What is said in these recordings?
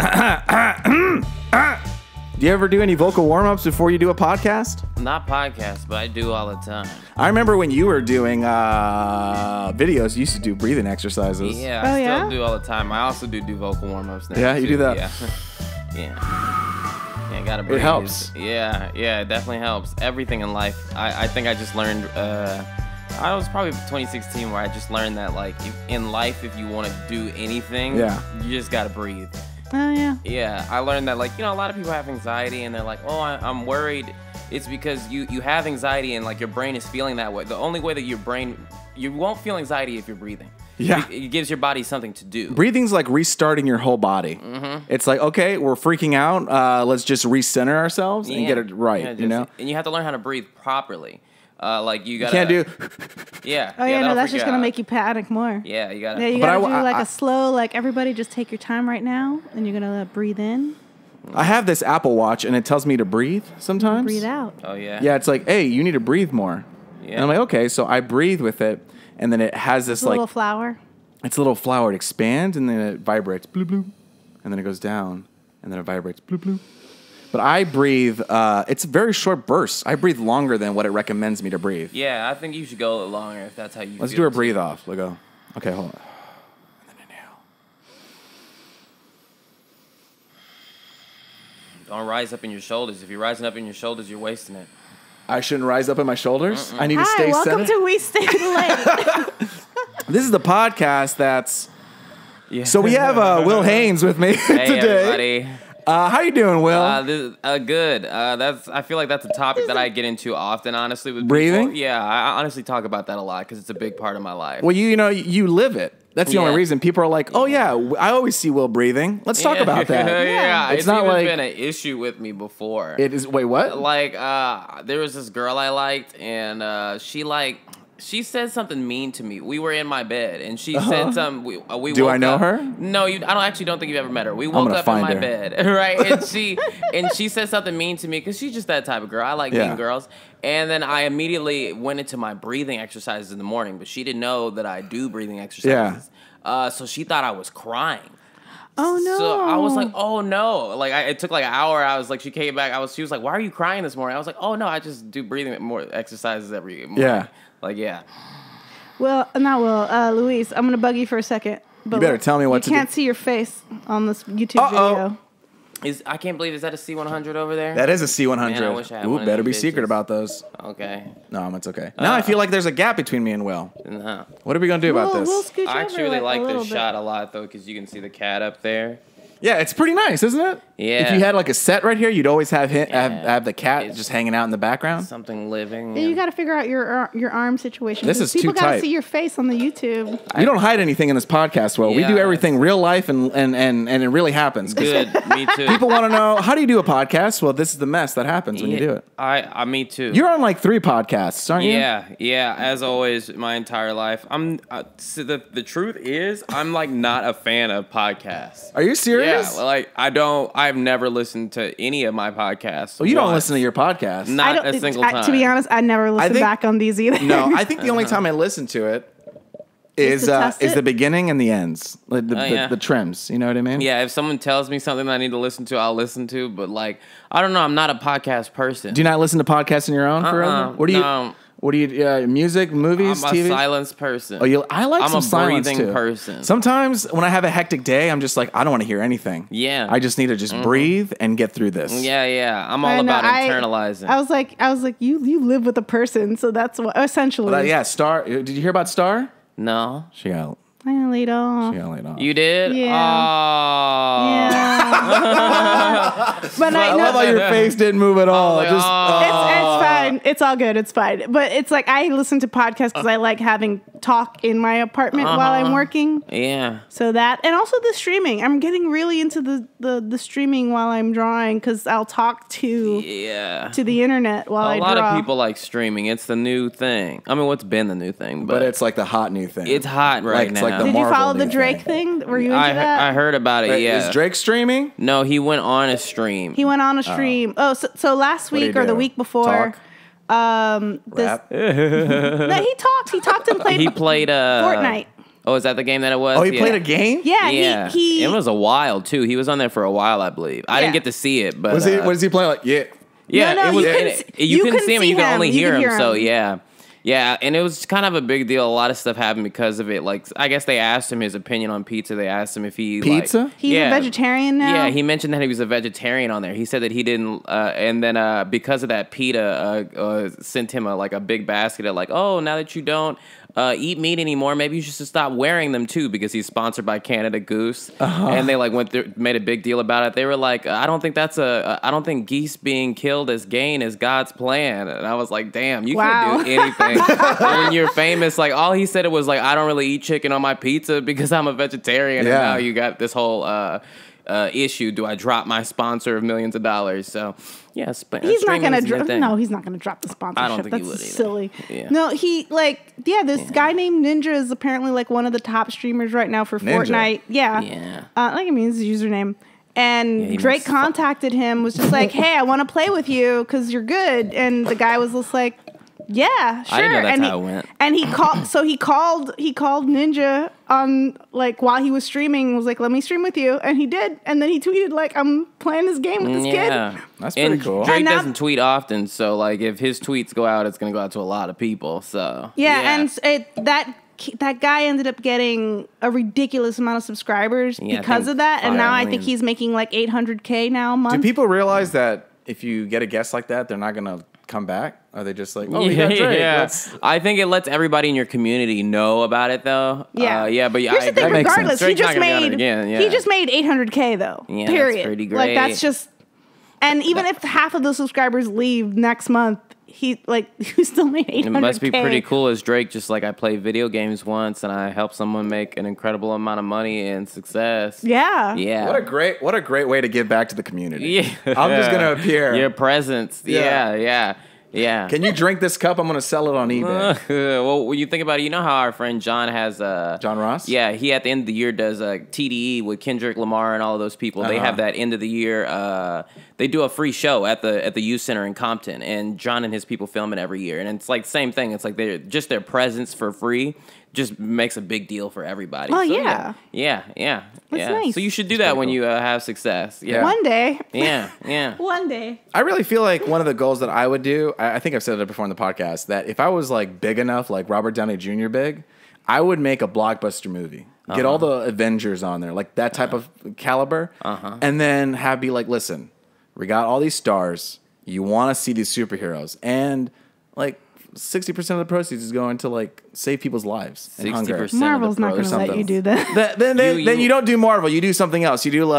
Do you ever do any vocal warm-ups before you do a podcast? Not podcasts, but I do all the time. I remember when you were doing videos, you used to do breathing exercises. Yeah, I still do all the time. I also do vocal warm-ups now. Yeah, you do that? Yeah. Yeah, gotta breathe. It helps. Yeah, it definitely helps. Everything in life. I think I just learned, I was probably 2016 where I just learned that, like, in life, if you want to do anything, you just gotta breathe. Oh, yeah. Yeah, I learned that, like, you know, a lot of people have anxiety and they're like, oh, I'm worried. It's because you have anxiety and, like, your brain is feeling that way. The only way that you won't feel anxiety if you're breathing. Yeah. It gives your body something to do. Breathing's like restarting your whole body. Mm-hmm. It's like, okay, we're freaking out. Let's just recenter ourselves and get it right, you know? And you have to learn how to breathe properly. Like, you gotta... You can't do... Yeah. Oh, yeah, no, that's just going to make you panic more. Yeah, you gotta... Yeah, you gotta do like a slow, like, everybody just take your time right now, and you're going to breathe in. I have this Apple Watch, and it tells me to breathe sometimes. Breathe out. Oh, yeah? Yeah, it's like, hey, you need to breathe more. Yeah. And I'm like, okay, so I breathe with it, and then it has this, like... little flower. It's a little flower. It expands, and then it vibrates, bloop, bloop, and then it goes down, and then it vibrates, bloop, bloop. But I breathe, it's very short bursts. I breathe longer than what it recommends me to breathe. Yeah, I think you should go a little longer if that's how you Let's do a breathe off. We'll go. Okay, hold on. And then inhale. Don't rise up in your shoulders. If you're rising up in your shoulders, you're wasting it. I shouldn't rise up in my shoulders? I need to stay welcome centered? to We Stay Late. This is the podcast that's... Yeah. So we have Will Haynes with me hey, today. Everybody. How you doing, Will? Good. I feel like that's a topic that I get into often, honestly. With breathing? People. Yeah, I honestly talk about that a lot because it's a big part of my life. Well, you know, you live it. That's the only reason people are like, oh, yeah, I always see Will breathing. Let's talk about that. Yeah, it's not even like been an issue with me before. It is. Wait, what? Like, there was this girl I liked, and she said something mean to me. We were in my bed, and she said something. We Do woke I know up. her? No, I don't think you've ever met her. We woke up in my bed, right? And she said something mean to me because she's just that type of girl. I like mean girls. And then I immediately went into my breathing exercises in the morning, but she didn't know that I do breathing exercises. Yeah. So she thought I was crying. Oh, no. So I was like, oh, no. Like, it took like an hour. I was like, she came back. She was like, why are you crying this morning? I was like, oh, no, I just do breathing more exercises every morning. Yeah. Like, yeah. Well, not Will. Luis, I'm going to bug you for a second. But you better tell me what to do. You can't see your face on this YouTube video. I can't believe, is that a C100 over there? That is a C100. Man, I wish I had one of better them be bitches. secret about those. Okay. No, it's okay. Now I feel like there's a gap between me and Will. No. What are we going to do about this? We'll I actually really like this shot a lot, though, because you can see the cat up there. Yeah, it's pretty nice, isn't it? Yeah. If you had like a set right here, you'd always have the cat just hanging out in the background. Something living. Yeah. You got to figure out your arm situation. This is too tight. People got to see your face on the YouTube. You don't hide anything in this podcast, Will. We do everything real life and it really happens. Good, me too. People want to know, how do you do a podcast? Well, this is the mess that happens when you do it. Me too. You're on like 3 podcasts, aren't you? Yeah. As always, my entire life. So the truth is, I'm like not a fan of podcasts. Are you serious? Yeah, like I've never listened to any of my podcasts. Well, you don't listen to your podcast. Not a single time. To be honest, I never listen back on these either. No, I think the only time I listen to it is the beginning and the ends, like the trims. You know what I mean? Yeah. If someone tells me something that I need to listen to, I'll listen to. But like, I don't know. I'm not a podcast person. Do you not listen to podcasts on your own? What do you music, movies, I'm TV? a silence person. I like some silence too. I'm a breathing person. Sometimes when I have a hectic day, I'm just like, I don't want to hear anything. Yeah. I just need to just breathe and get through this. Yeah. I'm all about internalizing. I was like, you live with a person, so that's what essentially. Star. Did you hear about Star? No. She got laid off. You did? Yeah. Oh. Yeah. But I love how your face didn't move at all. Like, it's fine. It's all good. It's fine. But it's like I listen to podcasts because I like having talk in my apartment while I'm working. Yeah. So that, and also the streaming. I'm getting really into the streaming while I'm drawing because I'll talk to the internet while I draw. A lot of people like streaming. It's the new thing. I mean, what's been the new thing? But it's like the hot new thing. It's hot right now. Like Did you follow the Drake thing? Were you into that? I heard about it, Is Drake streaming? No, he went on a stream. He went on a stream. So last week or the week before. Rap? No, he talked and played. He played Fortnite. Oh, is that the game that it was? Oh, he played a game? Yeah. He it was a while, too. He was on there for a while, I believe. I didn't get to see it, but... What is he playing? Like, yeah. Yeah, No, you couldn't see him, and you could only hear him, so yeah. Yeah, and it was kind of a big deal. A lot of stuff happened because of it. Like, I guess they asked him his opinion on pizza. They asked him if he... Pizza? He's a vegetarian now? Yeah, he mentioned that he was a vegetarian on there. He said that he didn't... and then because of that, PETA sent him a big basket of oh, now that you don't eat meat anymore, maybe you should stop wearing them too, because he's sponsored by Canada Goose. And they went through, made a big deal about it. They were like, I don't think geese being killed as gain is God's plan. And I was like, damn, you can't do anything. When you're famous, all he said it was I don't really eat chicken on my pizza because I'm a vegetarian. And now you got this whole issue. Do I drop my sponsor of millions of dollars? So yeah, he's not gonna drop. No, he's not gonna drop the sponsorship. I don't think he would either. Silly. Yeah. No, he this guy named Ninja is apparently one of the top streamers right now for Fortnite. Yeah. Yeah. It's his username. And Drake contacted him, was just like, "Hey, I want to play with you because you're good." And the guy was just like, "Yeah, sure." I didn't know that's how it went. And he called. So he called Ninja on while he was streaming. Was like, "Let me stream with you," and he did. And then he tweeted "I'm playing this game with this kid." That's pretty cool. Drake doesn't tweet often, so if his tweets go out, it's gonna go out to a lot of people. So and that guy ended up getting a ridiculous amount of subscribers because of that, and now I think he's making $800K now a month. Do people realize that if you get a guest like that, they're not gonna come back? Are they just we got Drake? Yeah. I think it lets everybody in your community know about it, though. Yeah, but here's the thing. Regardless, he just made $800K though. Yeah, period. That's pretty great. That's just, and even if half of the subscribers leave next month, he still made $800K. It must be pretty cool as Drake. Just I played video games once, and I helped someone make an incredible amount of money and success. Yeah. What a great way to give back to the community. Yeah. I'm just gonna appear. Your presence. Yeah. Can you drink this cup? I'm going to sell it on eBay. Well, when you think about it, you know how our friend John has... John Ross? Yeah, he at the end of the year does TDE with Kendrick Lamar and all of those people. They have that end of the year... they do a free show at the youth center in Compton, and John and his people film it every year. And it's same thing. It's their presence for free just makes a big deal for everybody. Oh, so, yeah. Yeah. Nice. So you should do that when you have success. Yeah. One day. Yeah. One day. I really feel like one of the goals that I would do, I think I've said it before in the podcast, that if I was big enough, like Robert Downey Jr. big, I would make a blockbuster movie. Get all the Avengers on there, that type of caliber, and then be listen, we got all these stars. You want to see these superheroes, and 60% of the proceeds is going to save people's lives. 60%. Marvel's not going to let you do that. Then you don't do Marvel. You do something else. You do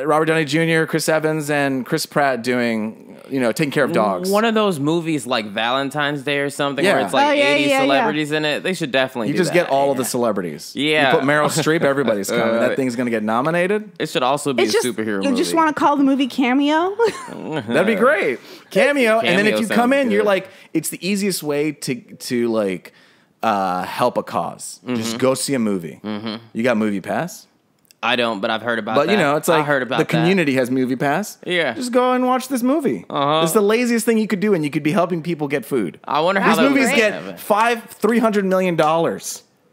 Robert Downey Jr., Chris Evans, and Chris Pratt doing taking care of dogs. One of those movies like Valentine's Day or something where it's 80 celebrities in it. They should definitely do just that. get all of the celebrities. Yeah. You put Meryl Streep, everybody's coming. That thing's going to get nominated. It should also be a superhero movie. You just want to call the movie Cameo? That'd be great. Cameo, and then if you come in, you're it's the easiest way to help a cause. Just go see a movie. You got Movie Pass? I don't, but I've heard about that. But it's I heard about the community has Movie Pass. Yeah. Just go and watch this movie. It's the laziest thing you could do, and you could be helping people get food. I wonder how these movies get $300 million.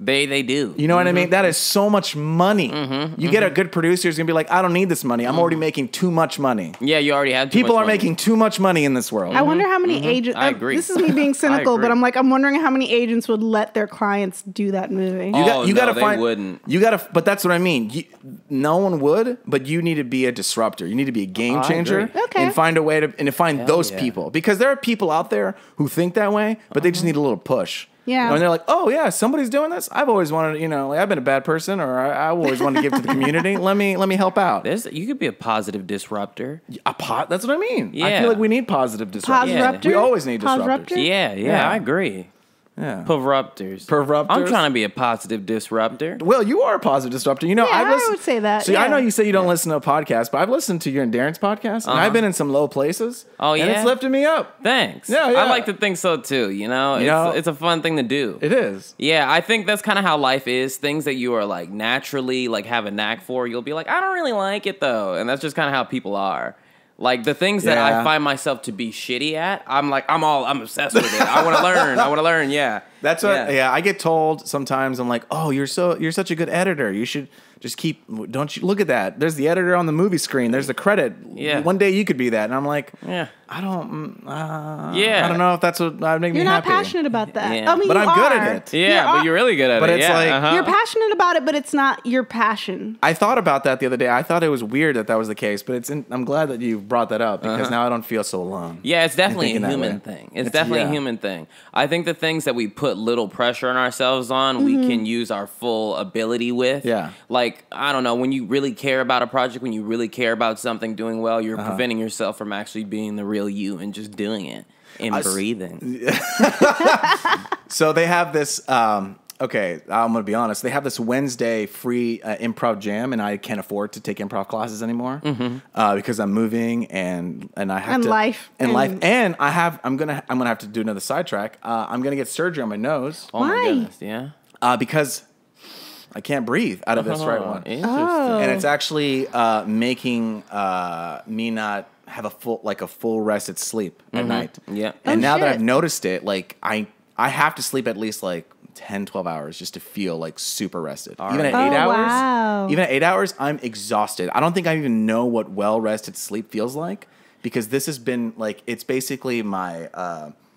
They do. You know what I mean? That is so much money. You get a good producer who's going to be like, I don't need this money. I'm already making too much money. Yeah, you already have too People much are money. making too much money in this world. I wonder how many agents... I agree. This is me being cynical, but I'm wondering how many agents would let their clients do that movie. You got to find... They wouldn't. But that's what I mean. No one would, but you need to be a disruptor. You need to be a game changer. Okay. And find a way to find those people. Because there are people out there who think that way, but they just need a little push. Yeah. And they're like, oh, yeah, somebody's doing this. I've always wanted, I've been a bad person, or I always wanted to give to the community. Let me help out. You could be a positive disruptor. That's what I mean. Yeah. I feel like we need positive disruptors. Disruptor? We always need disruptors. Yeah, I agree. Yeah. Perruptors. I'm trying to be a positive disruptor. Well, you are a positive disruptor. I would say that. See, I know you say you don't listen to a podcast, but I've listened to your and Darren's podcast, and I've been in some low places. Oh, yeah? And it's lifted me up. Thanks. Yeah. I like to think so, too. It's a fun thing to do. It is. Yeah, I think that's kind of how life is. Things that you are, naturally, have a knack for, you'll be like, I don't really like it, though. And that's just kind of how people are. The things that I find myself to be shitty at, I'm obsessed with it. I want to learn, yeah. That's what. Yeah, I get told sometimes. I'm like, oh, you're such a good editor. You should just don't you look at that? There's the editor on the movie screen. There's the credit. Yeah. One day you could be that. And I'm like, I don't know if that's what would make me happy. You're not passionate about that. Yeah. I mean, but I'm good at it. Yeah, but you're really good at it. But it's like you're passionate about it, but it's not your passion. I thought about that the other day. I thought it was weird that was the case, but I'm glad that you brought that up because now I don't feel so alone. Yeah, it's definitely a human thing. It's definitely a human thing. I think the things that we put little pressure on ourselves on, we can use our full ability with. Yeah. Like, I don't know, when you really care about a project, when you really care about something doing well, you're preventing yourself from actually being the real you and just doing it and breathing. So they have this, okay, I'm going to be honest. They have this Wednesday free improv jam, and I can't afford to take improv classes anymore because I'm moving and I have to life. And I'm gonna have to do another sidetrack. I'm gonna get surgery on my nose. Oh my goodness, yeah. Because I can't breathe out of this right one. Interesting. And it's actually making me not have a full rested sleep at night. Yeah. And now that I've noticed it, like I have to sleep at least like 10, 12 hours just to feel like super rested. Even at 8 hours. Wow. Even at 8 hours, I'm exhausted. I don't think I even know what well-rested sleep feels like because this has been like, it's basically my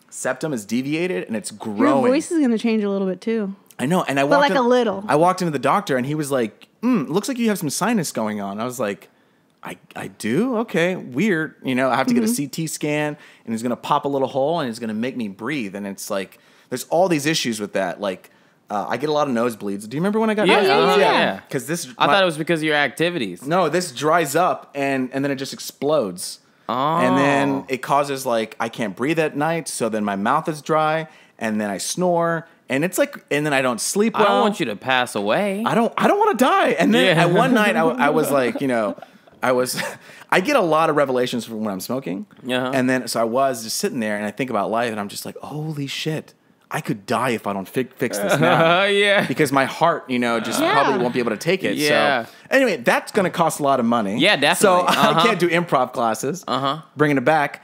septum is deviated and it's growing. Your voice is going to change a little bit too. I know, and I walked into the doctor, and he was like, "Looks like you have some sinus going on." I was like, "I do? Okay, weird." You know, I have to get a CT scan, and he's gonna pop a little hole, and he's gonna make me breathe. And it's like, there's all these issues with that. Like, I get a lot of nosebleeds. Do you remember when I got? Yeah. Because I thought it was because of your activities. No, this dries up, and then it just explodes. Oh. And then it causes like I can't breathe at night. So then my mouth is dry, and then I snore. And it's like, and then I don't sleep well. I don't want you to pass away. I don't want to die. And then at one night, I was like, I get a lot of revelations from when I'm smoking. And then, so I was just sitting there and I think about life and I'm just like, holy shit, I could die if I don't fix this now. Because my heart, just probably won't be able to take it. So anyway, that's going to cost a lot of money. Yeah, definitely. So I can't do improv classes. Bringing it back.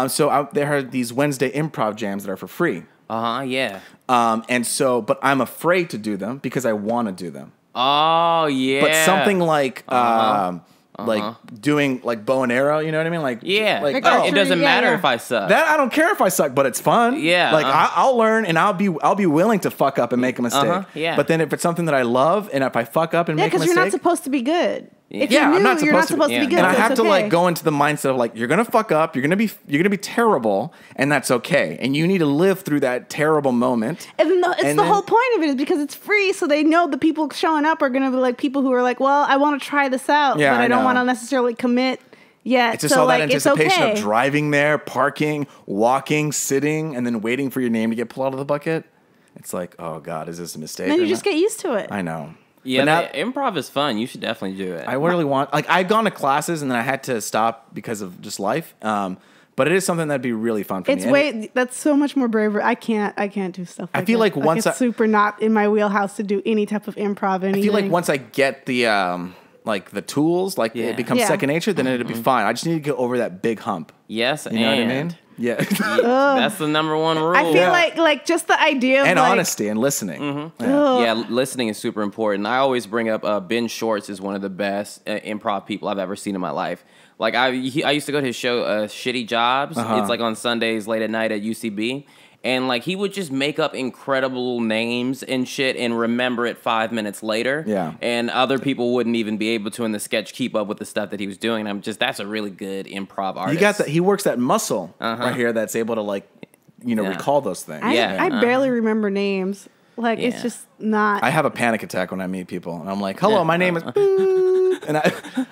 So there are these Wednesday improv jams that are for free. And so, but I'm afraid to do them because I want to do them. Oh, yeah. But something like, doing like bow and arrow, you know what I mean? Like, it doesn't matter if I suck. That I don't care if I suck, but it's fun. Yeah. Like I'll learn and I'll be willing to fuck up and make a mistake. But then if it's something that I love and if I fuck up and make a mistake. because you're not supposed to be good. If I'm not supposed to be good. And I have to like go into the mindset of like, you're gonna fuck up, you're gonna be terrible, and that's okay. And you need to live through that terrible moment. And the whole point of it is because it's free, so they know the people showing up are gonna be like people who are like, well, I want to try this out, but I don't want to necessarily commit yet. It's just all that anticipation of driving there, parking, walking, sitting, and then waiting for your name to get pulled out of the bucket. It's like, oh God, is this a mistake? And then you just get used to it. I know. Yeah, now, improv is fun. You should definitely do it. I really want, like, I've gone to classes and then I had to stop because of just life. But it is something that'd be really fun for me. That's so much more braver. I can't do stuff like that. I feel like once it's super not in my wheelhouse to do any type of improv. Anything. I feel like once I get the like the tools, like it becomes second nature, then it'll be fine. I just need to get over that big hump. Yes, you know what I mean? Yeah. That's the number one rule. I feel like just the idea of and honesty and listening. Listening is super important. I always bring up Ben Schwartz is one of the best improv people I've ever seen in my life. Like I used to go to his show Shitty Jobs. It's like on Sundays late at night at UCB. And like he would just make up incredible names and shit and remember it 5 minutes later. Yeah. And other people wouldn't even be able to in the sketch keep up with the stuff that he was doing. And that's a really good improv artist. You got that. He works that muscle right here that's able to like, recall those things. I barely remember names. Like it's just not. I have a panic attack when I meet people and I'm like, hello, my name is. And I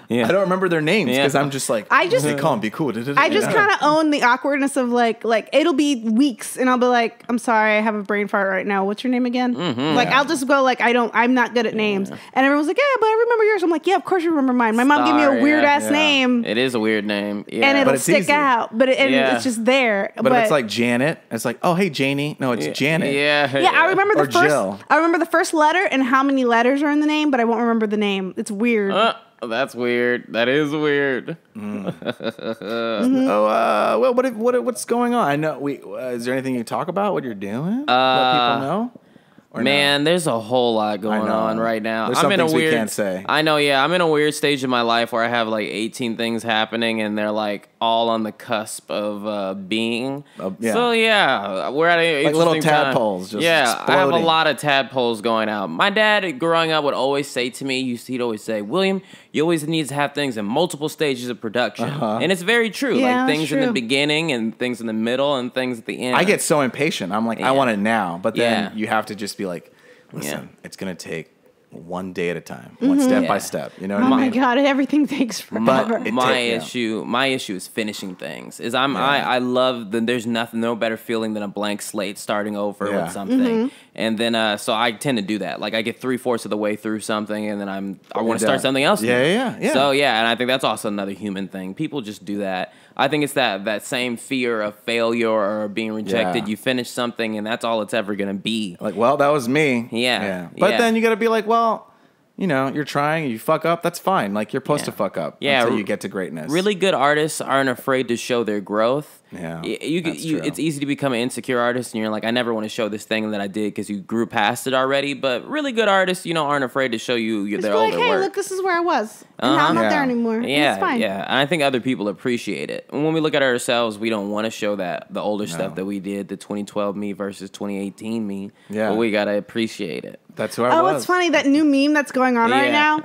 don't remember their names because I'm just like, they call them be cool. I just kind of own the awkwardness of like it'll be weeks and I'll be like, I'm sorry, I have a brain fart right now. What's your name again? I'll just go like, I'm not good at names. And everyone's like, yeah, but I remember yours. I'm like, yeah, of course you remember mine. My mom gave me a weird ass name. It is a weird name. Yeah. And it'll stick out. But it's just there. But it's like Janet. It's like, oh, hey, Janie. No, it's Janet. Yeah, I remember the first. Jill. I remember the first letter and how many letters are in the name, but I won't remember the name. It's weird. That's weird. That is weird. Well, what's going on? I know is there anything you talk about? What you're doing? Let people know. Man, there's a whole lot going on right now. There's some things we can't say. I know, yeah. I'm in a weird stage of my life where I have like 18 things happening, and they're like all on the cusp of being. Yeah. So yeah, we're at a like little time. tadpoles. Just exploding. I have a lot of tadpoles going out. My dad, growing up, would always say to me, he'd always say, William, you always need to have things in multiple stages of production, and it's very true. Yeah, like things true. in the beginning, and things in the middle, and things at the end. I get so impatient. I'm like, I want it now, but then you have to just be like, listen, it's gonna take one day at a time, one step by step. You know what I mean? Oh my God, everything takes forever. But my issue is finishing things. I love there's no better feeling than a blank slate starting over with something. And then so I tend to do that. Like I get 3/4 of the way through something, and then I want to start something else. Yeah. So and I think that's also another human thing. People just do that. I think it's that same fear of failure or being rejected. Yeah. You finish something, and that's all it's ever gonna be. Like, well, that was me. Yeah. But then you got to be like, well, you know, you're trying, you fuck up, that's fine. Like, you're supposed to fuck up until you get to greatness. Really good artists aren't afraid to show their growth. Yeah, it's easy to become an insecure artist, and you're like, I never want to show this thing that I did because you grew past it already. But really good artists, aren't afraid to show you their older hey, work. look, this is where I was, and now I'm not there anymore. Yeah, it's fine. yeah. And I think other people appreciate it. And when we look at ourselves, we don't want to show the older stuff that we did, the 2012 me versus 2018 me. Yeah, but we gotta appreciate it. That's who I was. Oh, it's funny, that new meme that's going on right now.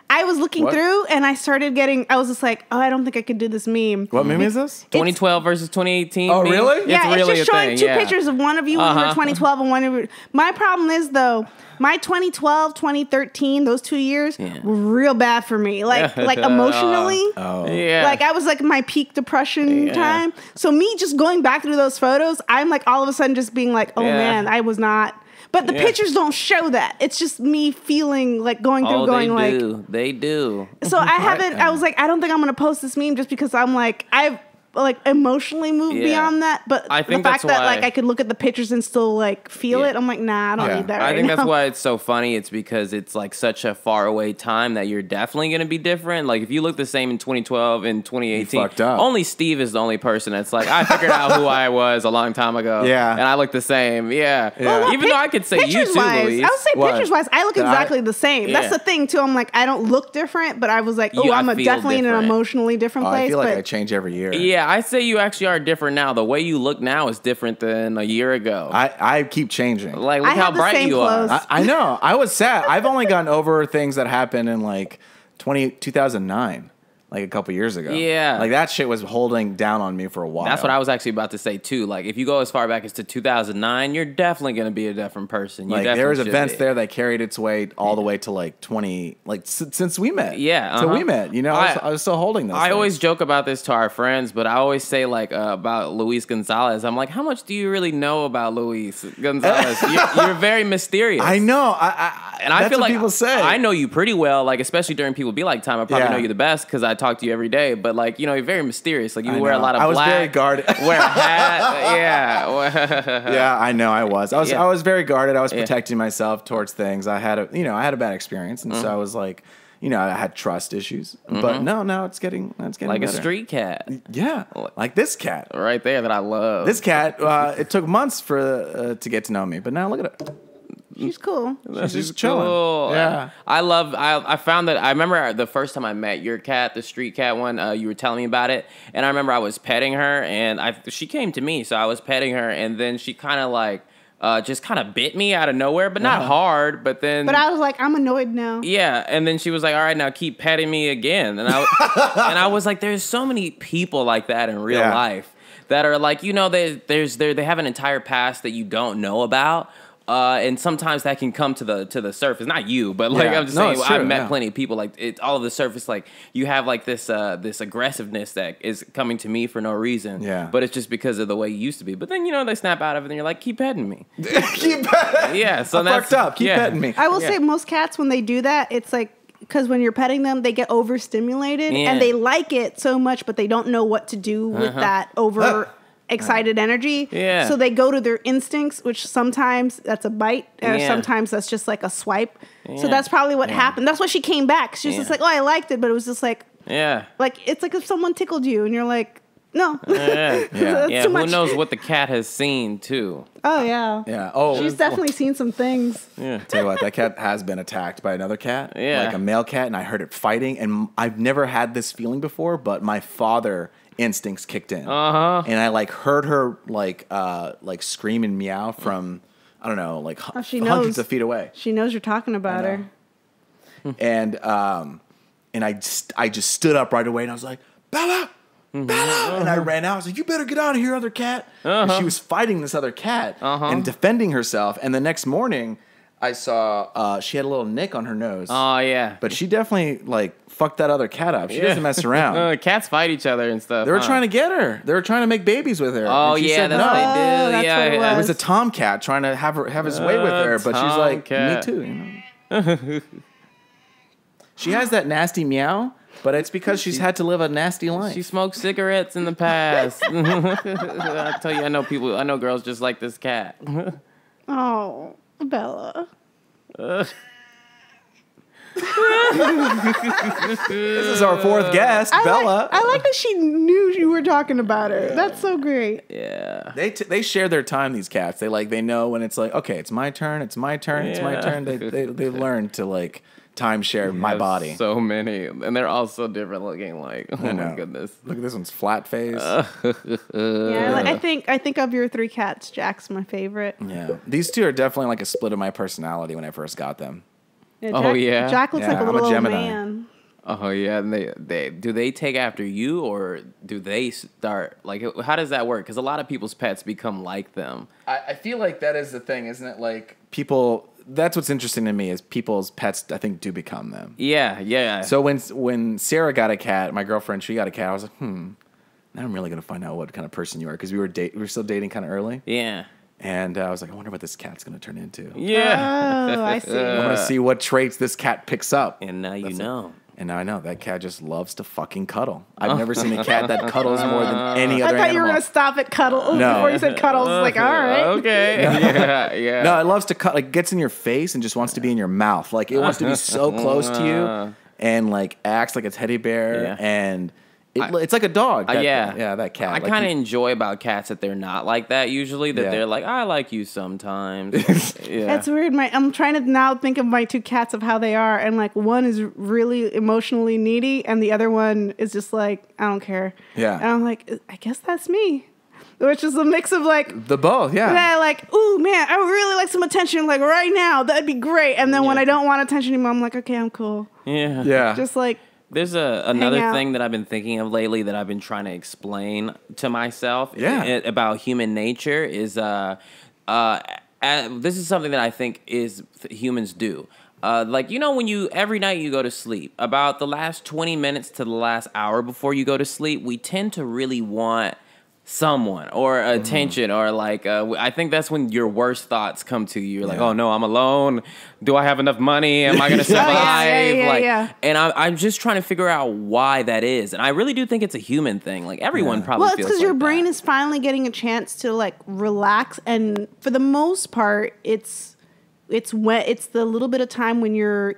I was looking through, and I started getting. I was just like, oh, I don't think I could do this meme. What meme is this? 2012 versus 2018. Oh, really? Yeah, it's really just showing thing. two pictures of one of you when you were 2012 and one of you. My problem is though, my 2012, 2013, those 2 years were real bad for me. Like emotionally. Like I was like my peak depression time. So me just going back through those photos, I'm like all of a sudden just being like, oh man, I was not. But the pictures don't show that. It's just me feeling like going through, They do. So I haven't. I was like, I don't think I'm gonna post this meme just because I'm like, I've like emotionally moved beyond that. But I think the fact that's that why, like I could look at the pictures and still like feel it, I'm like, nah, I don't need that. I think now. that's why it's so funny. It's because it's like such a far away time that you're definitely gonna be different. Like if you look the same in 2012 and 2018, fucked up. Only Steve is the only person that's like, I figured out who I was a long time ago. Yeah, and I look the same. Yeah. Well, even though I could say you too, Louise. I would say pictures wise, I look exactly the same. That's the thing too. I'm like, I don't look different, but I was like, oh, I'm definitely in an emotionally different place. I feel like I change every year. Yeah, I say you actually are different now. The way you look now is different than a year ago. I keep changing. Like, look how bright you are. I know. I was sad. I've only gotten over things that happened in like 2009. Like a couple years ago. Yeah. Like that shit was holding down on me for a while. That's what I was actually about to say too. Like if you go as far back as to 2009, you're definitely going to be a different person. Like there was events there that carried its way all the way to like 20, like since we met. Yeah. So we met, I was still holding those. I always joke about this to our friends, but I always say like about Luis Gonzalez. I'm like, how much do you really know about Luis Gonzalez? You're very mysterious. I know. And I feel what like people say. I know you pretty well, like especially during People Be Like time. I probably know you the best because I talk to you every day. But like you're very mysterious. Like you wear a lot of black. I was very guarded. Wear a hat. Yeah, I know. I was very guarded. I was protecting myself towards things. I had a bad experience, and so I was like, I had trust issues. But no, it's getting like better. a street cat. Yeah, like this cat right there that I love. This cat. It took months to get to know me, but now look at it. She's cool. She's just chilling. Cool. Yeah. I found that I remember the first time I met your cat, the street cat one, you were telling me about it. And I remember I was petting her and she came to me. So I was petting her and then she kind of like, just kind of bit me out of nowhere, but not hard. But I was like, I'm annoyed now. Yeah, and then she was like, "All right, now keep petting me again." And I was like, "There's so many people like that in real life that are like, they have an entire past that you don't know about." And sometimes that can come to the surface. Not you, but like I'm just saying, I've met plenty of people like it. All of the surface, like you have like this aggressiveness that is coming to me for no reason. Yeah, but it's just because of the way you used to be. But then they snap out of it, and you're like, keep petting me. Keep petting. Yeah, so that's fucked up. Keep petting me. I will say most cats when they do that, it's like. Because when you're petting them, they get overstimulated and they like it so much, but they don't know what to do with that over. excited energy. Yeah. So they go to their instincts, which sometimes that's a bite, or sometimes that's just like a swipe. Yeah. So that's probably what happened. That's why she came back. She was just like, oh, I liked it, but it was just like, like it's like if someone tickled you and you're like, no. Who knows what the cat has seen too? Oh yeah. Yeah. Oh, she's definitely seen some things. Yeah. Tell you what, that cat has been attacked by another cat. Yeah. Like a male cat, and I heard it fighting. And I've never had this feeling before, but my father instincts kicked in. And I like heard her like scream and meow from I don't know, like hundreds of feet away. She knows you're talking about her. And I just stood up right away and I was like, Bella! Bella! And I ran out. I was like, you better get out of here, other cat. And she was fighting this other cat and defending herself. And the next morning, I saw she had a little nick on her nose. Oh, yeah. But she definitely, like, fucked that other cat up. She doesn't mess around. Cats fight each other and stuff. They were trying to get her. They were trying to make babies with her. Oh, and she yeah, said that's no. what they do. That's what it was. It was a tomcat trying to have his way with her. But she's like, Tomcat. me too, you know. She has that nasty meow. But it's because she's had to live a nasty life. She smoked cigarettes in the past. I tell you, I know girls just like this cat. Oh, Bella. This is our fourth guest, Bella. I like that she knew you were talking about her. That's so great. Yeah. They share their time, these cats. They know when it's like, okay, it's my turn, it's my turn, it's my turn. They learn to like timeshare my body. So many. And they're all so different looking. Like, oh my goodness. Look at this one's flat face. I think of your three cats, Jack's my favorite. Yeah. These two are definitely like a split of my personality when I first got them. Yeah, Jack looks like a little old man. Oh yeah, and they do they take after you or do they start like how does that work? Because a lot of people's pets become like them. I feel like that is the thing, isn't it? Like people, that's what's interesting to me is people's pets. I think do become them. Yeah. So when Sarah got a cat, my girlfriend, she got a cat. I was like, now I'm really gonna find out what kind of person you are because we were still dating kind of early. Yeah. And I was like, I wonder what this cat's going to turn into. Yeah. Oh, I see. I want to see what traits this cat picks up. And now you know. And now I know. That cat just loves to fucking cuddle. I've never seen a cat that cuddles more than any other animal. I thought you were going to stop at cuddle before you said cuddles. Like, all right. Okay. Yeah. No, it loves to cut. Like, gets in your face and just wants to be in your mouth. Like, it wants to be so close to you and, like, acts like a teddy bear. Yeah. And it's like a dog. That cat. I kind of enjoy about cats that they're not like that usually. That they're like, I like you sometimes. That's weird. I'm trying to now think of my two cats of how they are, and like one is really emotionally needy, and the other one is just like, I don't care. Yeah. And I'm like, I guess that's me. Which is a mix of like the both, yeah. Like, ooh man, I would really like some attention, like right now. That'd be great. And then when I don't want attention anymore, I'm like, okay, I'm cool. Yeah. Just like. There's another thing that I've been thinking of lately that I've been trying to explain to myself about human nature is this is something that I think is humans do. Like, you know, when every night you go to sleep, about the last 20 minutes to the last hour before you go to sleep, we tend to really want someone or attention or like I think that's when your worst thoughts come to you. You're like, oh no, I'm alone. Do I have enough money? Am I gonna survive? And I'm just trying to figure out why that is. And I really do think it's a human thing. Like everyone probably feels because your brain is finally getting a chance to like relax, and for the most part it's the little bit of time when you're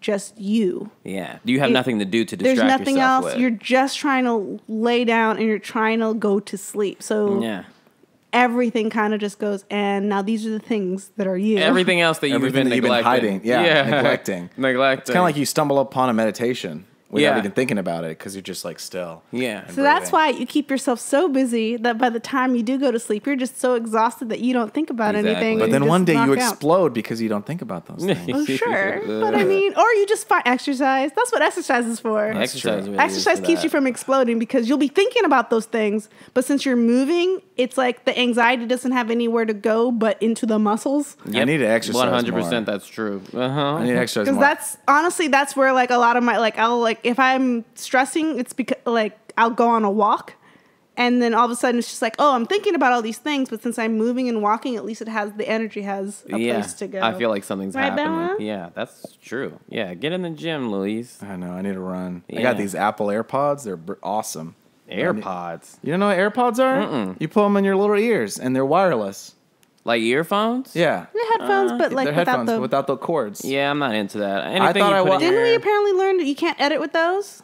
just you. Yeah. You have nothing to do to distract yourself. There's nothing else. With. You're just trying to lay down and you're trying to go to sleep. So everything kind of just goes, and now these are the things that are you. Everything else that you've been hiding. Neglecting. It's kind of like you stumble upon a meditation without even thinking about it because you're just like still. Yeah. So that's why you keep yourself so busy that by the time you do go to sleep, you're just so exhausted that you don't think about anything. But then one day you explode because you don't think about those things. Oh, sure. But I mean, or you just find exercise. That's what exercise is for. Exercise keeps you from exploding because you'll be thinking about those things. But since you're moving, it's like the anxiety doesn't have anywhere to go but into the muscles. Yep. I need to exercise 100%. More. That's true. I need to exercise more. Because that's where like a lot of my, like I'll like, if I'm stressing, it's because like I'll go on a walk and then all of a sudden it's just like, oh, I'm thinking about all these things, but since I'm moving and walking, at least the energy has a place to go. I feel like something's happening. Bella? Yeah, that's true. Yeah, get in the gym, Louise. I know, I need to run. I got these Apple AirPods. They're awesome. AirPods. You don't know what AirPods are? Mm-mm. You put them in your little ears, and they're wireless. Like earphones? Yeah. The headphones, but like they're headphones without the cords. Yeah, I'm not into that. Anything I thought you put in Didn't your we ear- apparently learn that you can't edit with those?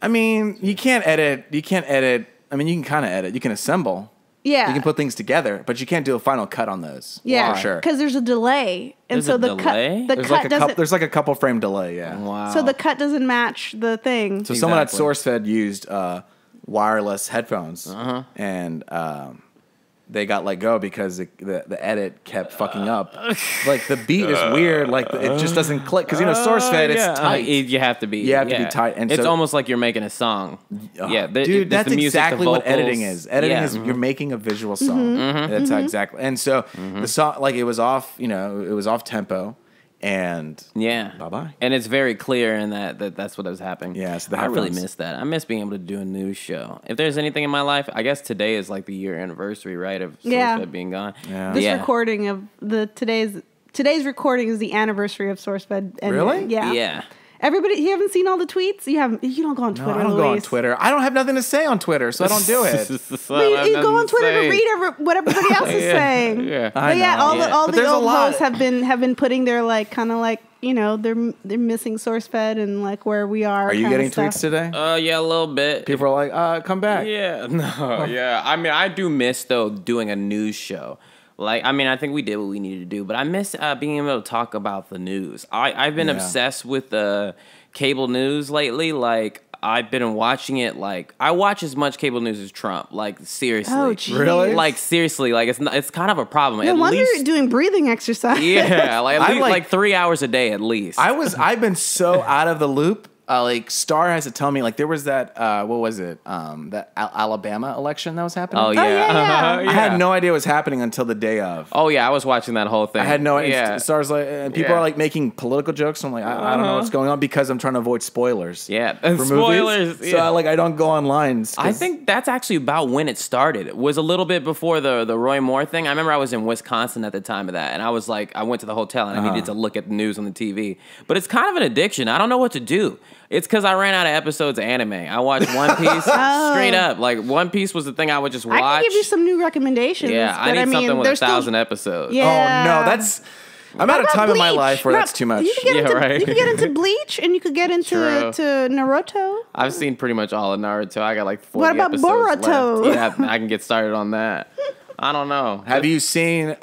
I mean, you can't edit. I mean, you can kind of edit. You can assemble. Yeah. You can put things together, but you can't do a final cut on those. Yeah, For sure. because there's a delay, and There's so a the delay? cut doesn't. There's like a couple frame delay, yeah. Wow. So the cut doesn't match the thing. So someone at Exactly. SourceFed used wireless headphones, and they got let go because the edit kept fucking up. Like the beat is weird, like it just doesn't click because SourceFed it's tight. You have to be. You have to be tight, and it's so- almost like you're making a song. Dude, that's the music, exactly the what vocals. editing is. Editing is you're making a visual song. That's how exactly. And so the song, like it was off, it was off tempo, and Yeah. bye-bye. And it's very clear in that's what was happening. Yeah, so the I really headphones. miss that. I miss being able to do a news show. If there's anything in my life, I guess today is like the year anniversary, right, of SourceFed being gone. Yeah. This recording of today's recording is the anniversary of SourceFed. ending. Really? Yeah. Yeah. Everybody, you haven't seen all the tweets? You don't go on No, Twitter. I don't go on Luis. Twitter. I don't have nothing to say on Twitter, so I don't do it. But you go on Twitter to read what everybody else is saying. Yeah. But yeah, know. all But the there's a old lot. hosts have been putting their like kind of like they're missing SourceFed and like where we are. Are you kinda getting stuff. tweets today? Yeah, a little bit. People are like, come back. Yeah, no, yeah. I mean, I do miss though doing a news show. Like, I mean, I think we did what we needed to do, but I miss being able to talk about the news. I've been obsessed with cable news lately. Like, I've been watching it. Like, I watch as much cable news as Trump. Like, seriously, Oh, geez. Really? Like, seriously, like it's kind of a problem. No at wonder least, you're doing breathing exercise. yeah, like at I'm least like- like 3 hours a day at least. I've been so out of the loop. Like Star has to tell me, like there was that what was it? That Alabama election that was happening. oh yeah, yeah. I had no idea what was happening until the day of. Oh yeah, I was watching that whole thing. I had no idea. Yeah. Star's like, and people are like making political jokes. I'm like, I don't know what's going on because I'm trying to avoid spoilers. Yeah, for movies. spoilers. Yeah. So I don't go online. I think that's actually about when it started. It was a little bit before the Roy Moore thing. I remember I was in Wisconsin at the time of that, and I was like, I went to the hotel and I needed to look at the news on the TV. But it's kind of an addiction. I don't know what to do. It's because I ran out of episodes of anime. I watched One Piece straight up. Like One Piece was the thing I would just watch. I can give you some new recommendations. Yeah, I but need something with there's 1,000 episodes. Yeah. Oh no, I'm at a How time about in my Bleach? life where that's too much. You can get Yeah, into right. you can get into Bleach and you could get into True. to Naruto. I've seen pretty much all of Naruto. I got like 40 What about episodes Boruto? left. Yeah, I can get started on that. I don't know. Have you seen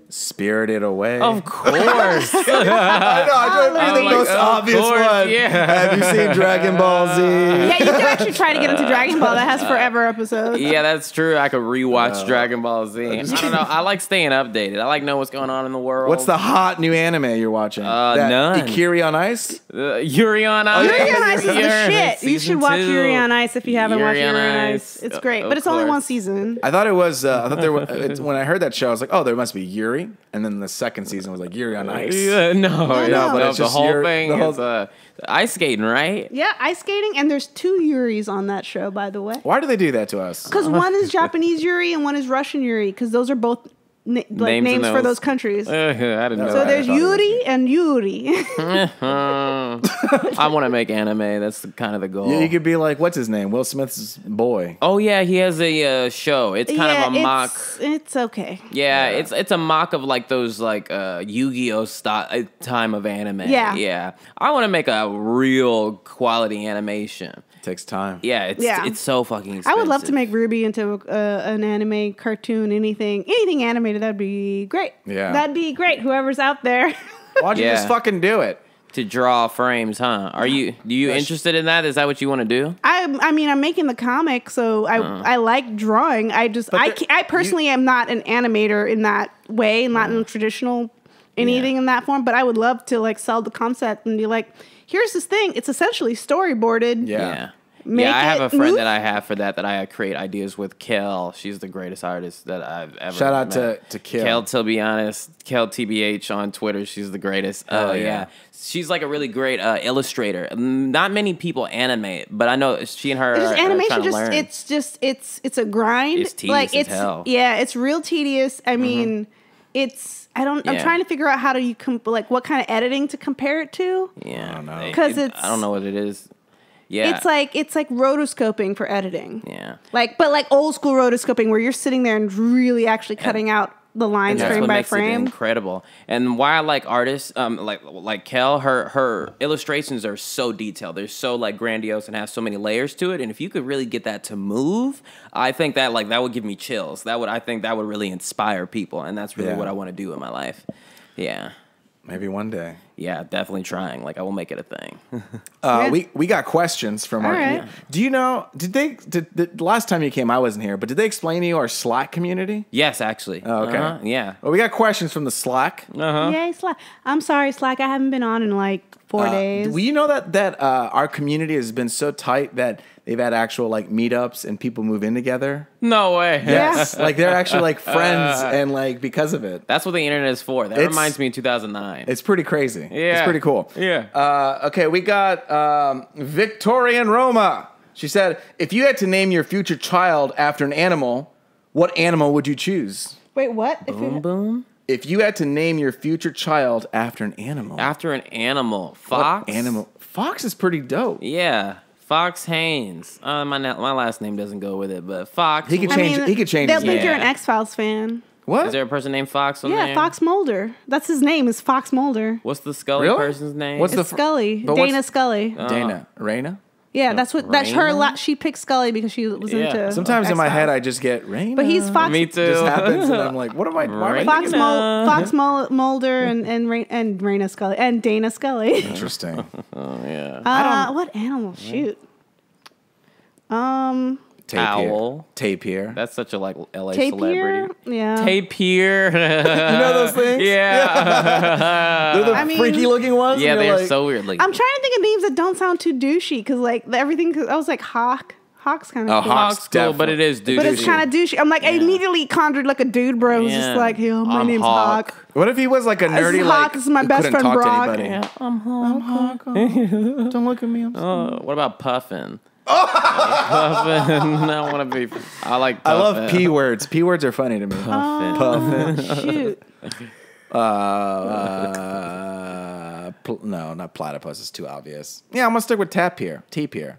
Spirited Away? Of course. I I'm the like, most of obvious course, one. yeah. Have you seen Dragon Ball Z? Yeah, you can actually try to get into Dragon Ball. That has forever episodes. Yeah, that's true. I could rewatch Dragon Ball Z. I don't know. I like staying updated. I like knowing what's going on in the world. What's the hot new anime you're watching? None. Ikiri on Ice? Yuri on Ice? Yuri on Ice is the Yeah, shit. You should watch season Yuri 2. on Ice if you haven't watched Yuri on Yuri on Ice. Ice. It's great, Of but it's only one course. season. I thought it was. I thought there was. When I heard that show, I was like, "Oh, there must be Yuri," and then the second season was like Yuri on Ice. No, no, but it's the just whole Yuri- thing the whole- is ice skating, right? Yeah, ice skating, and there's 2 Yuris on that show, by the way. Why do they do that to us? Because one is Japanese Yuri and one is Russian Yuri, because those are both Names names in for those. those countries. I didn't know So that. there's I thought it was Yuri and Yuri. I want to make anime. That's kind of the goal. You could be like, what's his name? Will Smith's boy. Oh yeah, he has a show. It's kind of a mock. It's okay. Yeah, it's a mock of like those like Yu-Gi-Oh time of anime. Yeah. Yeah. I want to make a real quality animation. Takes time. Yeah, it's so fucking expensive. I would love to make Ruby into an anime cartoon, anything animated. That'd be great. Yeah. That'd be great. Whoever's out there. Why don't you Yeah. just fucking do it? to draw frames, huh? Are you interested in that? Is that what you want to do? I mean, I'm making the comic, so I like drawing. I personally am not an animator in that way, not in traditional anything in that form. But I would love to like sell the concept and be like, here's this thing. It's essentially storyboarded. Yeah. Make I have it a friend move. that I have for that I create ideas with. Kel. She's the greatest artist that I've ever Shout out met. to Kel. Kel, to be honest. Kel TBH on Twitter. She's the greatest. Oh, Yeah. yeah. She's like a really great illustrator. Not many people animate, but I know she and her It's just are animation. trying to learn. It's a grind. It's tedious as hell. Yeah, it's real tedious. I mean, I'm Yeah. trying to figure out how do you what kind of editing to compare it to. Yeah. I don't know. 'Cause I don't know what it is. Yeah. It's like rotoscoping for editing. Yeah. But old school rotoscoping where you're sitting there and really actually cutting out the lines frame by frame. It incredible. And why I like artists, like Kel, her illustrations are so detailed. They're so like grandiose and have so many layers to it. And if you could really get that to move, I think that that would give me chills. I think that would really inspire people. And that's really what I want to do in my life. Yeah. Maybe one day. Yeah, definitely trying. I will make it a thing. We got questions from our. Right. Do you know? Did the last time you came? I wasn't here, but did they explain to you our Slack community? Yes, actually. Oh, okay. Yeah. Well, we got questions from the Slack. Yay, Slack. I'm sorry, Slack. I haven't been on in 4 days. Well, you know that our community has been so tight that they've had actual meetups and people move in together. No way. Yes, they're actually friends and because of it. That's what the internet is for. That reminds me of 2009. It's pretty crazy. Yeah. It's pretty cool. Yeah. Okay, we got Victorian Roma. She said, if you had to name your future child after an animal, what animal would you choose? Wait, what? Boom. If you had to name your future child after an animal. After an animal. Fox? What animal? Fox is pretty dope. Yeah. Fox Haynes. My last name doesn't go with it, but Fox. He could change. He could change. They'll His think name. you're an X-Files fan. What? Is there a person named Fox on there? Yeah, Fox Mulder. That's his name. Is Fox Mulder. What's the Scully Really? person's name? What's It's Scully. Dana Scully. Dana? Raina? Yeah, that's her. Raina? She picked Scully because she was into. Sometimes in my X-Files. head I just get Raina. But he's Fox. Me too. It just happens, and I'm like, what am I? Why am I Fox, thinking Mulder and Raina Scully and Dana Scully. Interesting. Yeah. What animal? Shoot. Owl. Tapir. That's such a LA Tapir? celebrity. Yeah. Tapir. You know those things? Yeah. They're the freaky looking ones. Yeah, and they're you're so weird. I'm trying to think of names that don't sound too douchey because everything. Cause I was like Hawk. Hawk's kind of cool. Hawk's cool, but it is douchey. But it's kind of douchey. I'm I immediately conjured a dude bro. It was just like, yo, my name's Hawk. What if he was a nerdy Hawk. This is my best friend Brock. Yeah, I'm Hawk. Don't look at me. What about Puffin? Puffin. I want to be. I like Puffin. I love P words. P words are funny to me. Puffin. Shoot. No, not platypus. It's too obvious. Yeah, I'm gonna stick with tapir. Tapir.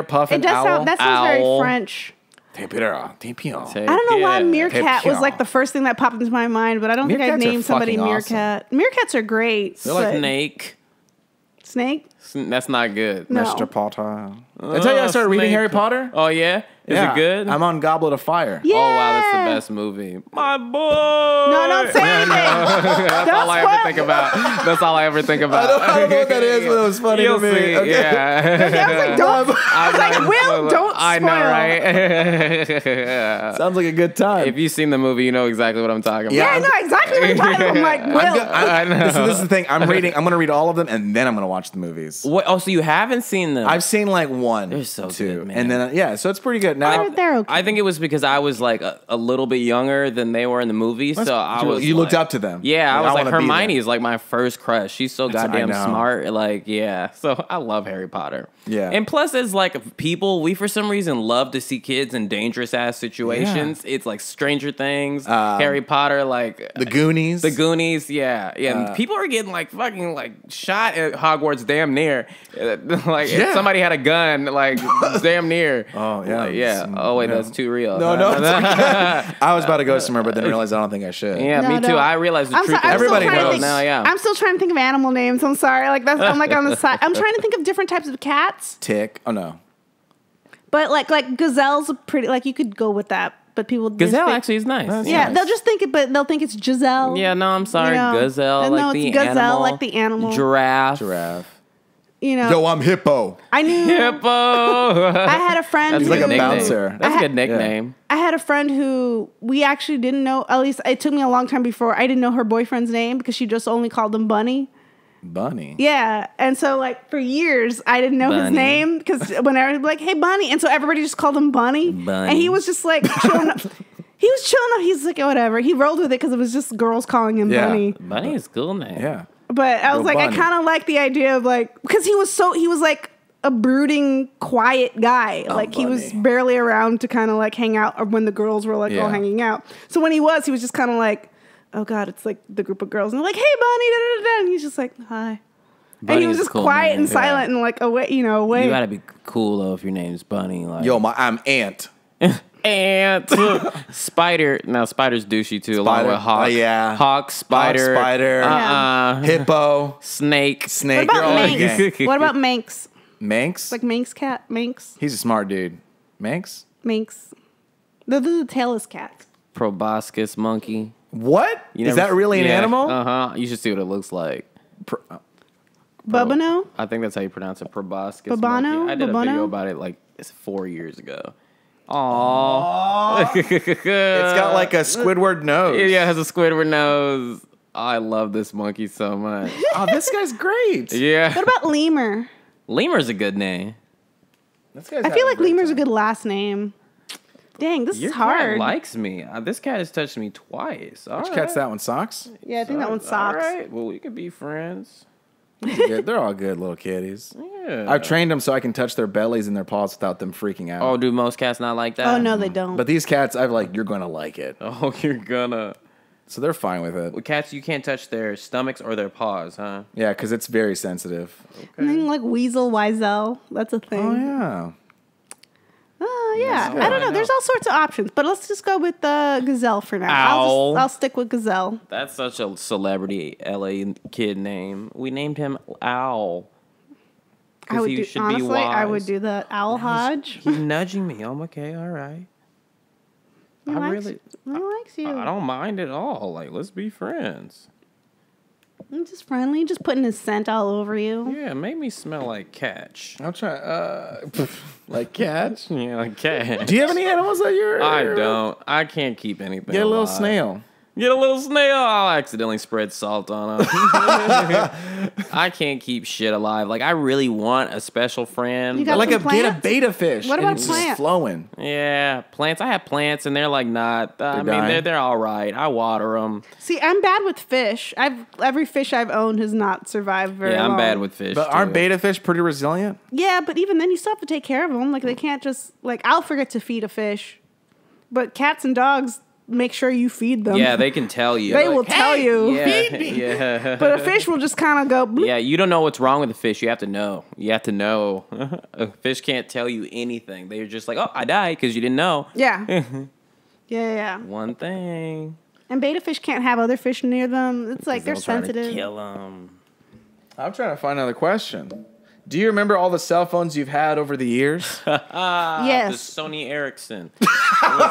Puffin, It does owl. sound. That sounds very Owl. French. Tapir. I don't know why meerkat was the first thing that popped into my mind, but I don't think I'd Meerkats are name somebody fucking meerkat. Meerkats are great. They're like Snake. Snake? That's not good. No. Mr. Potter. I tell you, I started reading Snake. Harry Potter. Oh yeah, is it good? I'm on Goblet of Fire. Yeah. Oh wow, that's the best movie. My boy. No, don't say anything. That's all I ever think about. That's all I ever think about. I don't know what that is, but it was funny You'll to me. see. Okay. Yeah. I was like, don't. I was like, Will, don't spoil. I know, right? Sounds like a good time. If you've seen the movie, you know exactly what I'm talking about. Yeah, I know exactly what you're talking about. I'm like, Will. I know. This is the thing. I'm going to read all of them, and then I'm going to watch the movies. What? Oh, so you haven't seen them? I've seen one. They're so two, good, man. and then so it's pretty good. Now They're okay. I think it was because I was a little bit younger than they were in the movie, so I was. You looked up to them. Yeah, I was like wanna be Hermione there. is my first crush. She's so goddamn I know. smart. So I love Harry Potter. Yeah. And plus, as people, we for some reason love to see kids in dangerous ass situations. Yeah. It's like Stranger Things, Harry Potter, The Goonies. The Goonies, yeah. And people are getting fucking shot at Hogwarts damn near. If somebody had a gun, damn near. Oh yeah, yeah. Oh wait, that's too real. No. I was about to go somewhere, but then realized I don't think I should. Yeah, No, me too. no. I realized the truth. Everybody knows now. Yeah. I'm still trying to think of animal names. I'm sorry. I'm on the side. I'm trying to think of different types of cats. Tick. Oh no. But gazelle's pretty. You could go with that. But people Gazelle actually is nice. Yeah, they'll just think it, but they'll think it's Giselle. Yeah, no, I'm sorry. Gazelle, no, it's the gazelle, animal. like the animal. Giraffe. Yo, I'm Hippo. I knew. Hippo. I had a friend. That's He's like a nickname. bouncer. That's a good nickname. I had a friend who we actually didn't know. At least it took me a long time before I didn't know her boyfriend's name because she just only called him Bunny. Bunny. Yeah, and so for years I didn't know his name because whenever I'd be like, "Hey, Bunny," and so everybody just called him Bunny. And he was just chilling up. He was chilling up. He's like, whatever. He rolled with it because it was just girls calling him Bunny. Bunny is a cool name. Yeah. But I was Bunny. I kind of like the idea of because he was a brooding, quiet guy. He was Bunny. barely around to kind of hang out or when the girls were all hanging out. So when he was just kind of oh God, it's the group of girls. And they're like, hey, Bunny, da, da, da, da. And he's just like, hi. And he was is just cool, quiet man. and silent and like away. You gotta be cool though if your name's Bunny. Like, Yo, I'm Ant. Ant, Spider. Now Spider's douchey too, along with Hawk. Yeah. Hawk, Spider, Hawk, Spider. Snake. Hippo. What Snake. about You're all Manx? gang. What about Manx? Manx? Like Manx cat? Manx? He's a smart dude. Manx? Manx. The tailless cat. Proboscis monkey. What? Is that really an animal? You should see what it looks like. Bubano? I think that's how you pronounce it. Proboscis Babano? monkey. I did a Babano? video about it like 4 years ago. Aww. It's got like a Squidward nose. Yeah, it has a Squidward nose. I love this monkey so much. Oh, this guy's great. Yeah. What about Lemur? Lemur's a good name. I feel like Lemur's a good last name. Dang, this Your is hard. cat likes me. This cat has touched me twice. Which cat's that one? Socks? Yeah, I think that one's Socks. All right. Well, we could be friends. They're all good little kitties. Yeah. I've trained them so I can touch their bellies and their paws without them freaking out. Oh, do most cats not like that? Oh, no, they don't. But these cats, I've like, you're gonna like it. Oh, you're gonna. So they're fine with it. With cats, you can't touch their stomachs or their paws, huh? Yeah, because it's very sensitive. And then like Weasel, Wiesel. That's a thing. Oh yeah. Oh, yeah. No, I don't know. I know. There's all sorts of options, but let's just go with Gazelle for now. Owl. I'll stick with Gazelle. That's such a celebrity LA kid name. We named him Owl. I would he do, should honestly, be wise. I would do that. Owl Hodge. He's nudging me. I'm okay, all right. He likes you. I don't mind at all. Like, let's be friends. I'm just friendly, just putting his scent all over you. Yeah, make me smell like catch. I'll try. Like cats. Yeah, like cat. Do you have any animals that you're? I don't. I can't keep anything. Get a little alive. snail. Get a little snail. I'll accidentally spread salt on him. I can't keep shit alive. Like, I really want a special friend. You got Like some get a plants? beta fish. What and about it's plants? Just flowing. Yeah, plants. I have plants, and they're like not. I mean, dying? they're all right. I water them. See, I'm bad with fish. Every fish I've owned has not survived very long. Yeah, I'm bad with fish. But aren't too. beta fish pretty resilient? Yeah, but even then, you still have to take care of them. Like, they can't just, like, I'll forget to feed a fish. But cats and dogs, make sure you feed them. Yeah, they can tell you. They Like, will tell you. Yeah, Feed me. yeah. But a fish will just kind of go, bloop. Yeah, you don't know what's wrong with the fish. You have to know. You have to know. A fish can't tell you anything. They're just like, oh, I died because you didn't know. Yeah. Yeah. One thing. And beta fish can't have other fish near them. It's like they're They'll try to sensitive. kill them. I'm trying to find another question. Do you remember all the cell phones you've had over the years? Yes. The Sony Ericsson.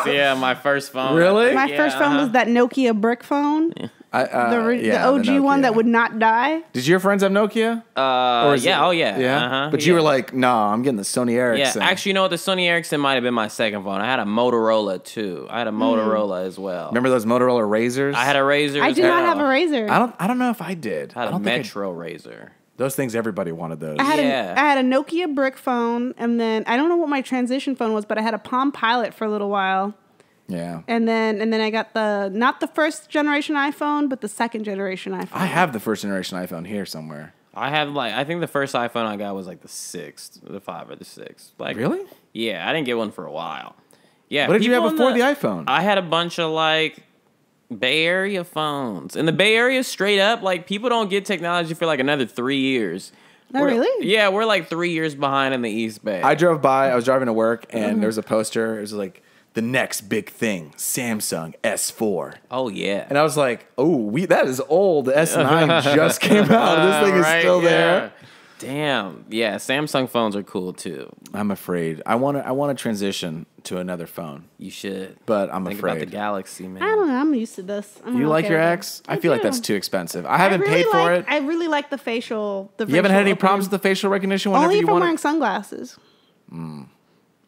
Yeah, my first phone. Really? My first phone was that Nokia brick phone. The OG one that would not die. Did your friends have Nokia? Or is it- Oh yeah. Yeah. Uh-huh. But you were like, no, I'm getting the Sony Yeah, Ericsson. actually, you know what? The Sony Ericsson might have been my second phone. I had a Motorola too. I had a Motorola as well. Remember those Motorola Razors? I had a Razor. I as did not well. have a razor. I don't know if I did. I had I a don't think Metro Razor. those things, everybody wanted those. I Yeah. had a Nokia brick phone, and then I don't know what my transition phone was, but I had a Palm Pilot for a little while. Yeah. And then I got not the first generation iPhone, but the second generation iPhone. I have the first generation iPhone here somewhere. I think the first iPhone I got was like the 5 or the 6. Like, Really? Yeah, I didn't get one for a while. Yeah. What did you people have in before the iPhone? I had a bunch of like Bay Area phones. In the Bay Area, straight up, like people don't get technology for like another 3 years. Oh, really? Yeah, we're like 3 years behind in the East Bay. I was driving to work, and there was a poster. It was like, the next big thing, Samsung S4. Oh yeah. And I was like, oh, that is old. The S9 just came out. This thing is Right, still yeah. there. Damn. Yeah, Samsung phones are cool too. I'm afraid. I want to transition to another phone, You should. but I'm Think afraid. about the Galaxy, man. I don't know. I'm used to this. You like your X? I feel like do. that's too expensive. I haven't paid for it. I really like the facial. You haven't had any problems with the facial recognition whenever Only you if I'm want wearing it? sunglasses.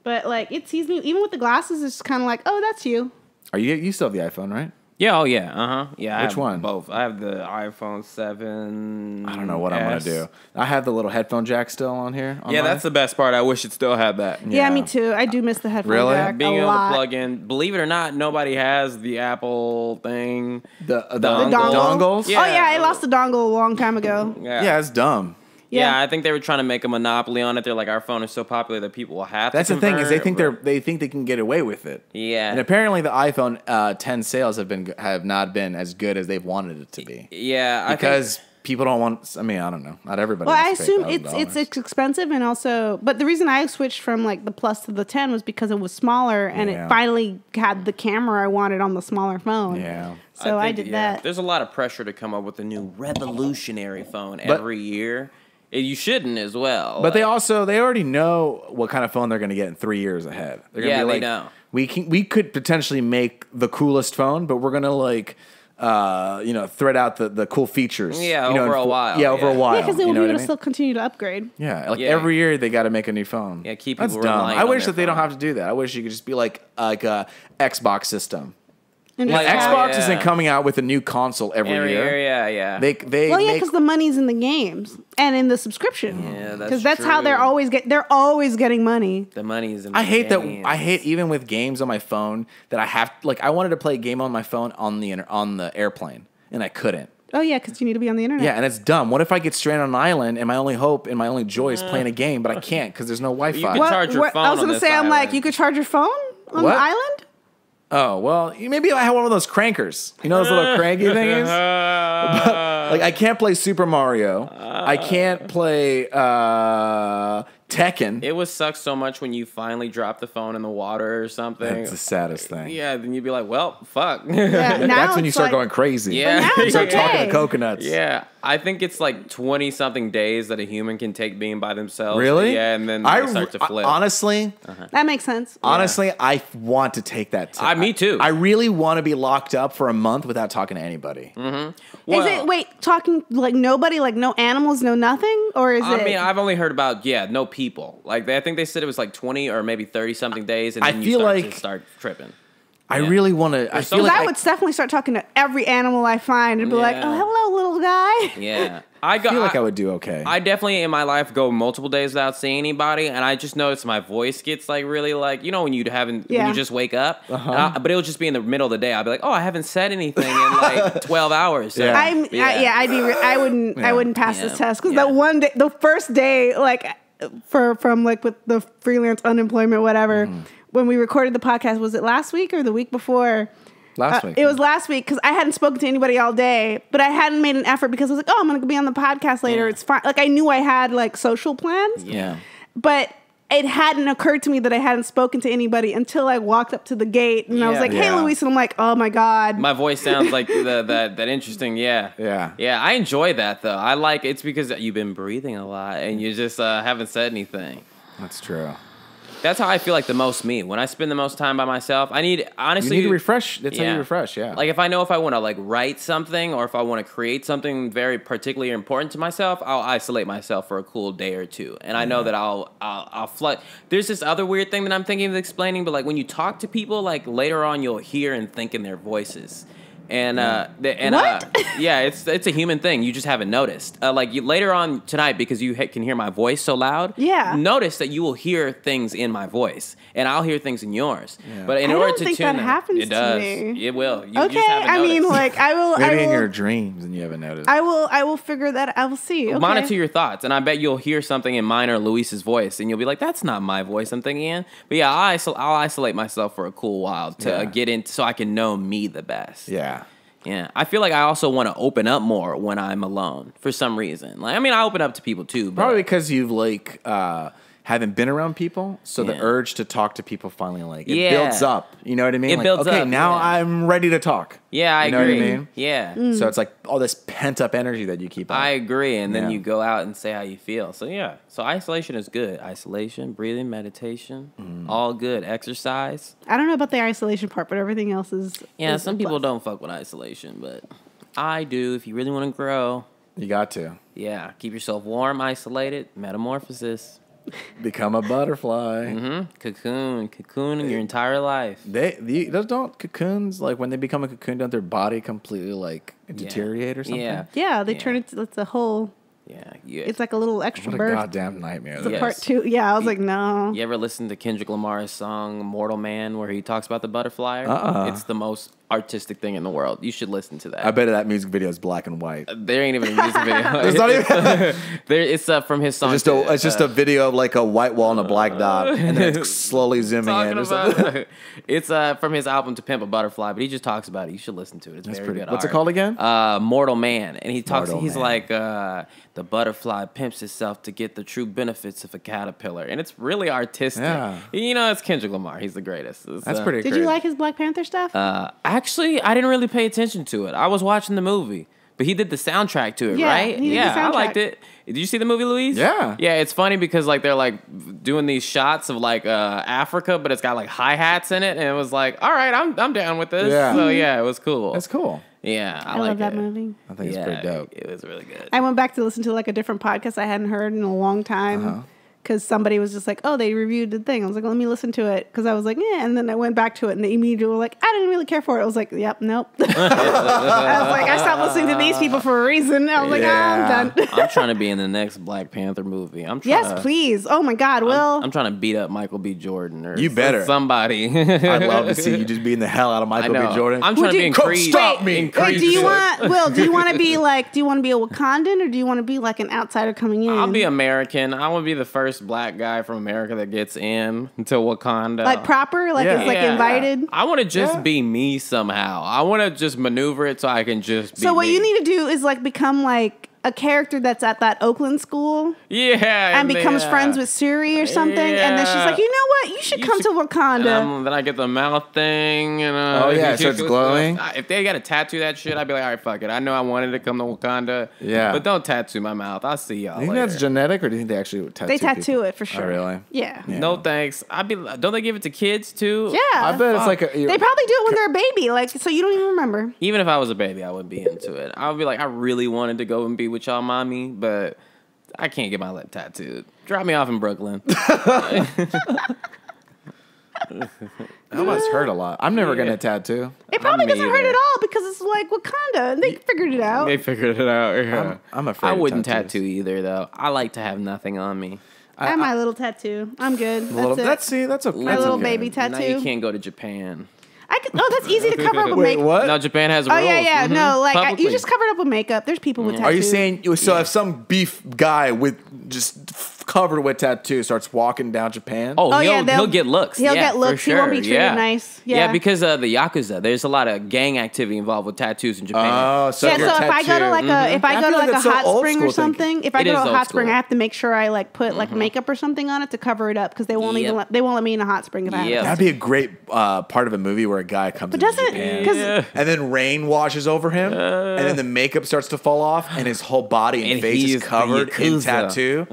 But like it sees me even with the glasses. It's kind of like, oh, that's you. You still have the iPhone, right? Yeah, oh yeah, Yeah, I Which have one? Both. I have the iPhone 7. I don't know what I'm gonna do. I have the little headphone jack still on here. on Yeah, mine. that's the best part. I wish it still had that. Yeah, Yeah. me too. I do miss the headphone Really? jack Being a able lot. to plug in. Believe it or not, nobody has the Apple thing. the dongle. dongles. Yeah. Oh yeah, I lost the dongle a long time ago. Yeah, it's dumb. Yeah, I think they were trying to make a monopoly on it. They're like, our phone is so popular that people will have That's to the thing is they convert, think they can get away with it. Yeah. And apparently the iPhone 10 sales have not been as good as they've wanted it to be. Yeah, Because people don't want. I mean, I don't know. Not everybody. Well, I wants to pay assume $1,000. it's expensive, and also, but the reason I switched from like the Plus to the 10 was because it was smaller, and it finally had the camera I wanted on the smaller phone. Yeah. So I did that. There's a lot of pressure to come up with a new revolutionary phone every year. You shouldn't as well. But they already know what kind of phone they're going to get in 3 years ahead. They're gonna be like, they know. We could potentially make the coolest phone, but we're going to like, thread out the cool features. Yeah, over a while. Yeah, over a while. Yeah, because they will be able to mean? still continue to upgrade. Yeah, like every year they got to make a new phone. Yeah, keep That's people dumb. relying I on wish their that they don't phone. have to do that. I wish you could just be like a Xbox system. And Like, just Xbox yeah. isn't coming out with a new console every year. Yeah. They because the money's in the games and in the subscription. Yeah, because that's how they're true. always getting money. The money's in I the hate games. that. I hate even with games on my phone that I have. Like, I wanted to play a game on my phone on the airplane, and I couldn't. Oh yeah, because you need to be on the internet. Yeah, and it's dumb. What if I get stranded on an island and my only hope and my only joy is playing a game, but I can't because there's no Wi-Fi? You can charge your phone I was on gonna this say, I'm like, island. you could charge your phone on What? the island. Oh well, maybe I have one of those crankers. You know those little cranky things. But, like, I can't play Super Mario. I can't play Tekken. It would suck so much when you finally drop the phone in the water or something. That's the saddest thing. Yeah, then you'd be like, well, fuck. Yeah, now That's when you it's start like- going crazy. Yeah. Now You it's start talking okay. to coconuts. Yeah, I think it's like 20-something days that a human can take being by themselves. Really? Yeah, and then they start to flip. Honestly, That makes sense. I want to take that. Me too. I really want to be locked up for a month without talking to anybody. Is it talking like nobody, like no animals, no nothing, or is it? I mean, I've only heard about no people. Like I think they said it was like 20 or maybe 30-something days, and I then feel you like- start tripping. I really want to. I There's feel some- like I would definitely start talking to every animal I find and be like, Yeah. "Oh, hello, little guy." Yeah, I feel like I would do okay. I definitely in my life go multiple days without seeing anybody, and I just notice my voice gets like really like when you when you just wake up, but it'll just be in the middle of the day. I'll be like, oh, I haven't said anything in like 12 hours. So, Yeah. I wouldn't pass this test because that one day, the first day, like from like with the freelance unemployment, whatever. When we recorded the podcast, was it last week or the week before? Last week. It was last week because I hadn't spoken to anybody all day, but I hadn't made an effort because I was like, oh, I'm going to be on the podcast later. It's fine. Like I knew I had like social plans. Yeah. But it hadn't occurred to me that I hadn't spoken to anybody until I walked up to the gate and I was like, hey, Yeah. Luis. And I'm like, oh my God. My voice sounds like that interesting. Yeah. I enjoy that though. I like it's because you've been breathing a lot and you just haven't said anything. That's true. That's how I feel like the most me. When I spend the most time by myself, I need honestly. You need to refresh. That's how you refresh. Yeah. Like if I want to like write something or if I want to create something very particularly important to myself, I'll isolate myself for a cool day or two, and I know that I'll flood. There's this other weird thing that I'm thinking of explaining, but like when you talk to people, like later on you'll hear and think in their voices. And it's a human thing. You just haven't noticed. Later on tonight, because you can hear my voice so loud. Yeah. Notice that you will hear things in my voice, and I'll hear things in yours. Yeah. But in I order don't to think tune that them, happens it does. to me. It will. You Okay, just haven't I mean, noticed. like I will. Maybe I in will, your dreams and you haven't noticed. I will figure that. I will see. Okay. Monitor your thoughts, and I bet you'll hear something in mine or Luis's voice, and you'll be like, "That's not my voice." I'm thinking in, but yeah, I'll isolate myself for a cool while to get in, so I can know me the best. Yeah. Yeah, I feel like I also want to open up more when I'm alone for some reason. Like, I mean, I open up to people too, but Probably because you've haven't been around people, so the urge to talk to people finally it builds up. You know what I mean? It builds okay, up, now yeah. I'm ready to talk. Yeah, I you know agree. what I mean? Yeah, So it's like all this pent up energy that you keep. I agree, and then Yeah. you go out and say how you feel. So yeah, so isolation is good. Isolation, breathing, meditation, all good. Exercise. I don't know about the isolation part, but everything else is. Yeah, is some a people plus. don't fuck with isolation, but I do. If you really want to grow, You got to yeah, keep yourself warm, isolated, metamorphosis. become a butterfly. Cocooning your entire life. Those don't cocoons like when they become a cocoon, don't their body completely like deteriorate or something? Yeah. Yeah, they turn it. It's a whole. Yeah. It's like a little extra What a birth. goddamn nightmare. It's a that part is. 2. Yeah, I was like, no. You ever listen to Kendrick Lamar's song "Mortal Man," where he talks about the butterfly? It's the most artistic thing in the world. You should listen to that. I bet that music video is black and white. There ain't even a music video. It's not even. It's from his song. It's just a video of like a white wall and a black dot, and then it's slowly zooming in. Or something. It's from his album To Pimp a Butterfly, but he just talks about it. You should listen to it. It's very good. What's it called again? Mortal Man, and he talks. He's Man. like the butterfly pimps itself to get the true benefits of a caterpillar, and it's really artistic. Yeah. You know, it's Kendrick Lamar. He's the greatest. That's pretty. Did you like his Black Panther stuff? Actually, I didn't really pay attention to it. I was watching the movie, but he did the soundtrack to it, Yeah, right? he did the I soundtrack. liked it. Did you see the movie, Louise? Yeah. Yeah, it's funny because like they're like doing these shots of like Africa, but it's got like hi-hats in it, and it was like, all right, I'm down with this. Yeah. So yeah, it was cool. That's cool. Yeah, I like love that it. movie. I think it's pretty dope. It was really good. I went back to listen to like a different podcast I hadn't heard in a long time because somebody was just like, oh, they reviewed the thing. I was like, let me listen to it because I was like, yeah. And then I went back to it and they immediately were like, I didn't really care for it. I was like, yep, nope. I was like, I stopped listening to these people for a reason. I was like, I'm done. I'm trying to be in the next Black Panther movie. I'm trying Yes, please. Oh my God, Will. I'm trying to beat up Michael B. Jordan or You better. somebody. I'd love to see you just beating the hell out of Michael B. Jordan. I'm trying to be in Creed. Stop me. Wait, do you want to be like, do you want to be a Wakandan or do you want to be like an outsider coming in? I'll be American. I want to be the first black guy from America that gets in to Wakanda. like proper, like Yeah. it's like invited. I want to just be me somehow. I want to just maneuver it so I can just be So what me. you need to do is like become like a character that's at that Oakland school and becomes friends with Suri or something, and then she's like, you know what, you should come to Wakanda. Then I get the mouth thing, and Oh, yeah, it starts glowing. If they got to tattoo that shit, I'd be like, all right, fuck it. I know I wanted to come to Wakanda, but don't tattoo my mouth. I'll see y'all. Do you think later. that's genetic, or do you think they actually tattoo? They tattoo people? it for sure. Oh, really? Yeah. No thanks. Don't they give it to kids too? Yeah. I bet it's like they probably do it when they're a baby, like so you don't even remember. Even if I was a baby, I would be into it. I would be like, I really wanted to go and be with y'all, mommy, but I can't get my lip tattooed. Drop me off in Brooklyn. That must hurt a lot. I'm never gonna tattoo. It probably doesn't hurt either. at all because it's like Wakanda and they figured it out. They figured it out. Yeah. I'm afraid. I of wouldn't tattoos. tattoo either, though. I like to have nothing on me. I have my little tattoo. I'm good. That's it. That's okay. My little okay. baby tattoo. Now you can't go to Japan. That's easy to cover up with Wait, makeup. what? No, Japan has Oh rules. yeah. Mhm. No, like Publicly. you just cover it up with makeup. There's people with tattoos. Are you saying so? If some beef guy with just covered with tattoos starts walking down Japan, Oh, yeah, he'll get looks. He'll Yeah, get looks. for He won't be sure. treated Yeah. nice. Yeah, Yeah, because the Yakuza, there's a lot of gang activity involved with tattoos in Japan. oh, so yeah, if you're so if I go to like a if I I go to feel like like a it's so hot old spring or school thinking. something, if I It go is to a old hot spring, school. I have to make sure I like put like makeup or something on it to cover it up because they won't even they won't let me in a hot spring if I have Yep. a That'd be a great part of a movie where a guy comes But into doesn't Japan, because and then rain washes over him, and then the makeup starts to fall off, and his whole body and And face he's is the covered in Yakuza. tattoo.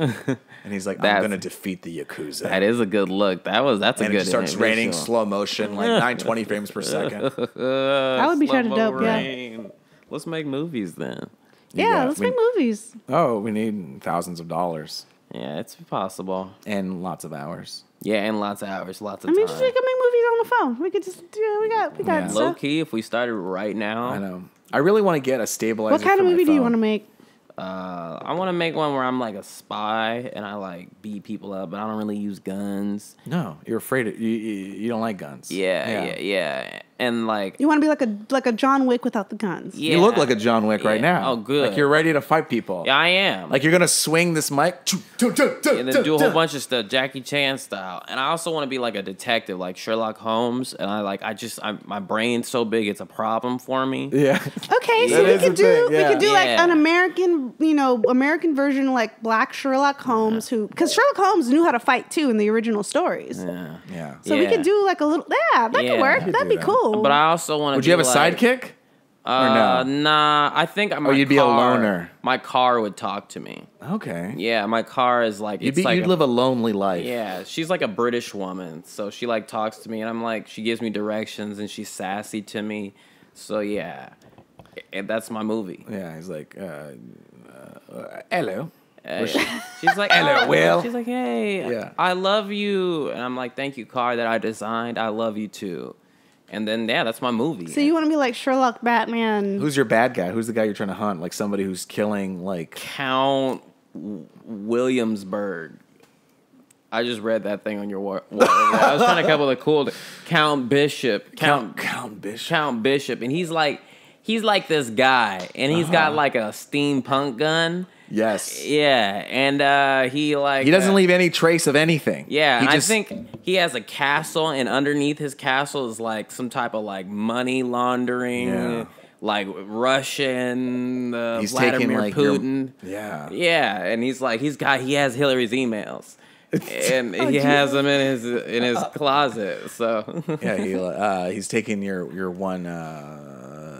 And he's like, I'm That's- gonna defeat the Yakuza. That is a good look. That's a and good it starts visual. raining slow motion, like 920 frames per second. that would be kind of Slow-mo dope. Yeah, rain. Let's make movies then. yeah. Let's make movies. Oh, we need thousands of dollars Yeah, it's possible. and lots of hours. Yeah, and lots of hours, lots of I mean, time. just we could make movies on the phone. We could just do. We got Yeah. stuff. Low key, if we started right now, I know. I really want to get a stabilizer. What kind for of my movie do you phone. want to make? I want to make one where I'm like a spy and I like beat people up, but I don't really use guns. No, you're afraid of, you don't like guns. Yeah. And like, You want to be like a John Wick without the guns. yeah. You look like a John Wick right Yeah. now. Oh, good. Like you're ready to fight people. Yeah, I am. Like you're gonna swing this mic and then do a whole bunch of stuff, Jackie Chan style. And I also want to be like a detective, like Sherlock Holmes. And my brain's so big, it's a problem for me. Yeah. Okay, so That we is could the do thing, we yeah. could do like Yeah. an American version like Black Sherlock Holmes because Sherlock Holmes knew how to fight too in the original stories. Yeah. Yeah. So we could do like a little that Yeah. could work. We could That'd do be that. cool. But I also want to. Would you have a sidekick? Or no? Nah. I think I'm. you'd be a loner. My car would talk to me. Okay. Yeah, my car is like You'd live a lonely life. Yeah, she's like a British woman, so she like talks to me, and I'm like, she gives me directions, and she's sassy to me. So yeah, and that's my movie. Yeah. He's like, hello. She's like, Hello, Will. She's like, hey, Yeah. I love you, and I'm like, thank you, car that I designed. I love you too. And then yeah, that's my movie. so you want to be like Sherlock Batman? Who's your bad guy? Who's the guy you're trying to hunt? Like somebody who's killing like. Count Williamsburg. I just read that thing on your wall. I was trying to come up with a cool Count Bishop. Count Count Bishop. Count Bishop, and he's like this guy, and he's got like a steampunk gun. Yes. Yeah, and he doesn't leave any trace of anything. Yeah, I think he has a castle, and underneath his castle is like some type of like money laundering, like Russian, Vladimir Putin. Yeah, and he has Hillary's emails. And he has them in his closet. So he's taking your one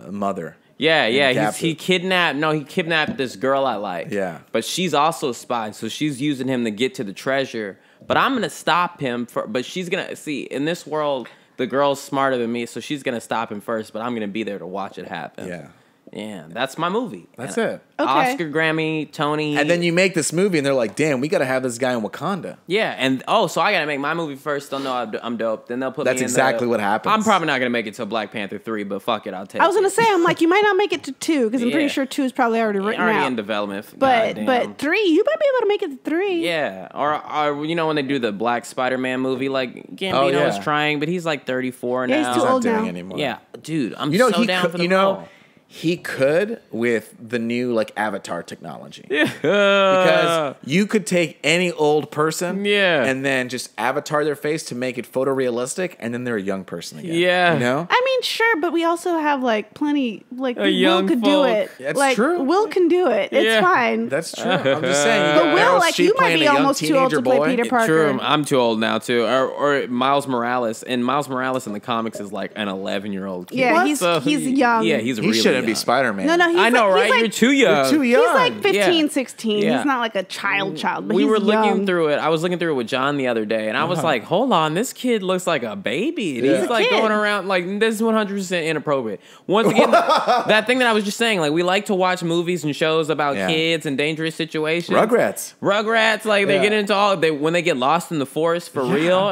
mother. Yeah. He kidnapped this girl I like. Yeah. But she's also a spy, so she's using him to get to the treasure. But I'm gonna stop him but she's gonna see in this world the girl's smarter than me, so she's gonna stop him first. But I'm gonna be there to watch it happen. Yeah, that's my movie. That's it. Okay. Oscar, Grammy, Tony. And then you make this movie, and they're like, damn, we got to have this guy in Wakanda. Yeah, and so I got to make my movie first. They'll know I'm dope. Then they'll put me in. That's exactly what happens. I'm probably not going to make it to Black Panther 3, but fuck it, I'll take it. I was going to say, I'm like, you might not make it to 2, because I'm pretty sure 2 is probably already written out. In development. But 3, you might be able to make it to 3. Yeah, or when they do the Black Spider-Man movie, like, Gambino is trying, but he's like 34 now. Yeah, he's too old now. Anymore. Yeah, dude, I'm so down for the role. He could with the new like avatar technology. Yeah. Because you could take any old person and then just avatar their face to make it photorealistic, and then they're a young person again. Yeah. You know? I mean, sure, but we also have like plenty like Will could do it. That's true. Will can do it. It's fine. That's true. I'm just saying. But Will, like, you might be almost too old to play Peter Parker. True, I'm too old now too. Or Miles Morales. And Miles Morales in the comics is like an 11-year-old kid. Yeah, he's young. Yeah, he's really shouldn't be young. Spider-Man. No, I know, right? You're too young. You're too young. He's like 15, 16. Yeah. He's not like a child, but we he's were young. looking through it. I was looking through it with John the other day, and I was like, hold on, this kid looks like a baby. And he's like going around like, this is 100% inappropriate. Once again, that thing that I was just saying, like, we like to watch movies and shows about kids and dangerous situations. Rugrats, like, they get into when they get lost in the forest for real.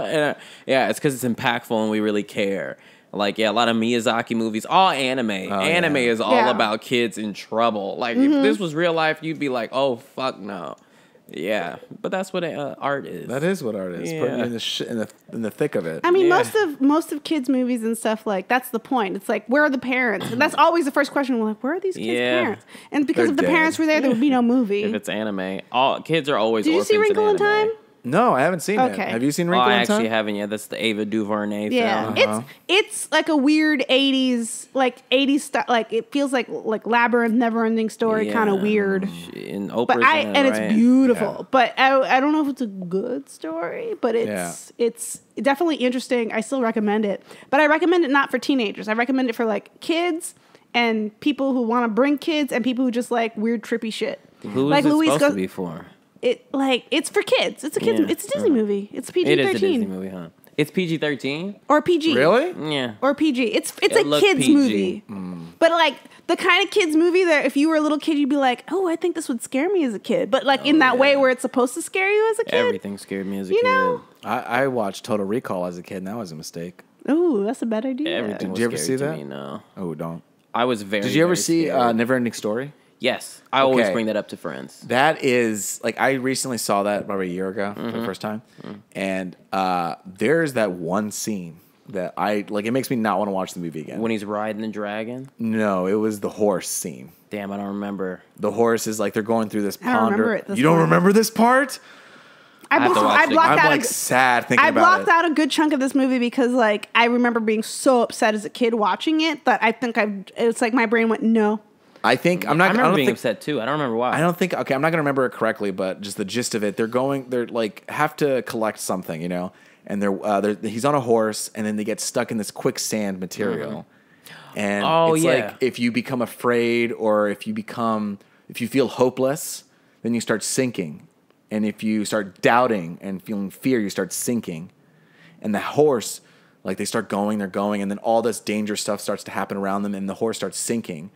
It's because it's impactful and we really care. Like, a lot of Miyazaki movies, all anime. Anime is all about kids in trouble. Like, if this was real life, you'd be like, oh, fuck no. Yeah, but that's what art is. That is what art is. Putting you in the thick of it. I mean, most of kids' movies and stuff, like, that's the point. It's like, where are the parents? And that's always the first question. We're like, where are these kids' parents? And because if the parents were there would be no movie. If it's anime, all kids are always. Did you see Wrinkle in Time? No, I haven't seen it. Have you seen Wrinkle in Time? I actually haven't yet. That's the Ava DuVernay film. It's like a weird 80s stuff. Like, it feels like Labyrinth, Never-Ending Story, kind of weird. And it's beautiful. Yeah. But I don't know if it's a good story, but it's definitely interesting. I still recommend it. But I recommend it not for teenagers. I recommend it for like kids and people who want to bring kids and people who just like weird trippy shit. Who is it supposed to be for? It's for kids. It's a kids. It's a Disney movie. It's PG-13. It is a Disney movie, huh? It's PG-13 or PG. Really? Yeah. Or PG. It's a kids PG. movie. But like the kind of kids movie that if you were a little kid, you'd be like, oh, I think this would scare me as a kid. But like in that way where it's supposed to scare you as a kid. Everything scared me as a kid. Know? I watched Total Recall as a kid, and that was a mistake. Oh, that's a bad idea. Everything. Did you ever see that? Me, no. Oh, don't. I was very. Did you ever see scared. Neverending Story? Yes, I always bring that up to friends. That is like I recently saw that probably a year ago for the first time, and there's that one scene that I like. It makes me not want to watch the movie again. When he's riding the dragon? No, it was the horse scene. Damn, I don't remember. The horse is like they're going through this pond. I don't remember it. You don't remember this part? I blocked out. Sad thinking about it. I blocked out a good chunk of this movie because, like, I remember being so upset as a kid watching it that I think it's like my brain went no. I think I'm not. I remember being upset too. I don't remember why. I don't think. Okay, I'm not gonna remember it correctly, but just the gist of it. They're like have to collect something, and he's on a horse, and then they get stuck in this quicksand material, and it's like if you become afraid or if you feel hopeless, then you start sinking, and if you start doubting and feeling fear, you start sinking, and the horse, like they start going, they're going, and then all this dangerous stuff starts to happen around them, and the horse starts sinking.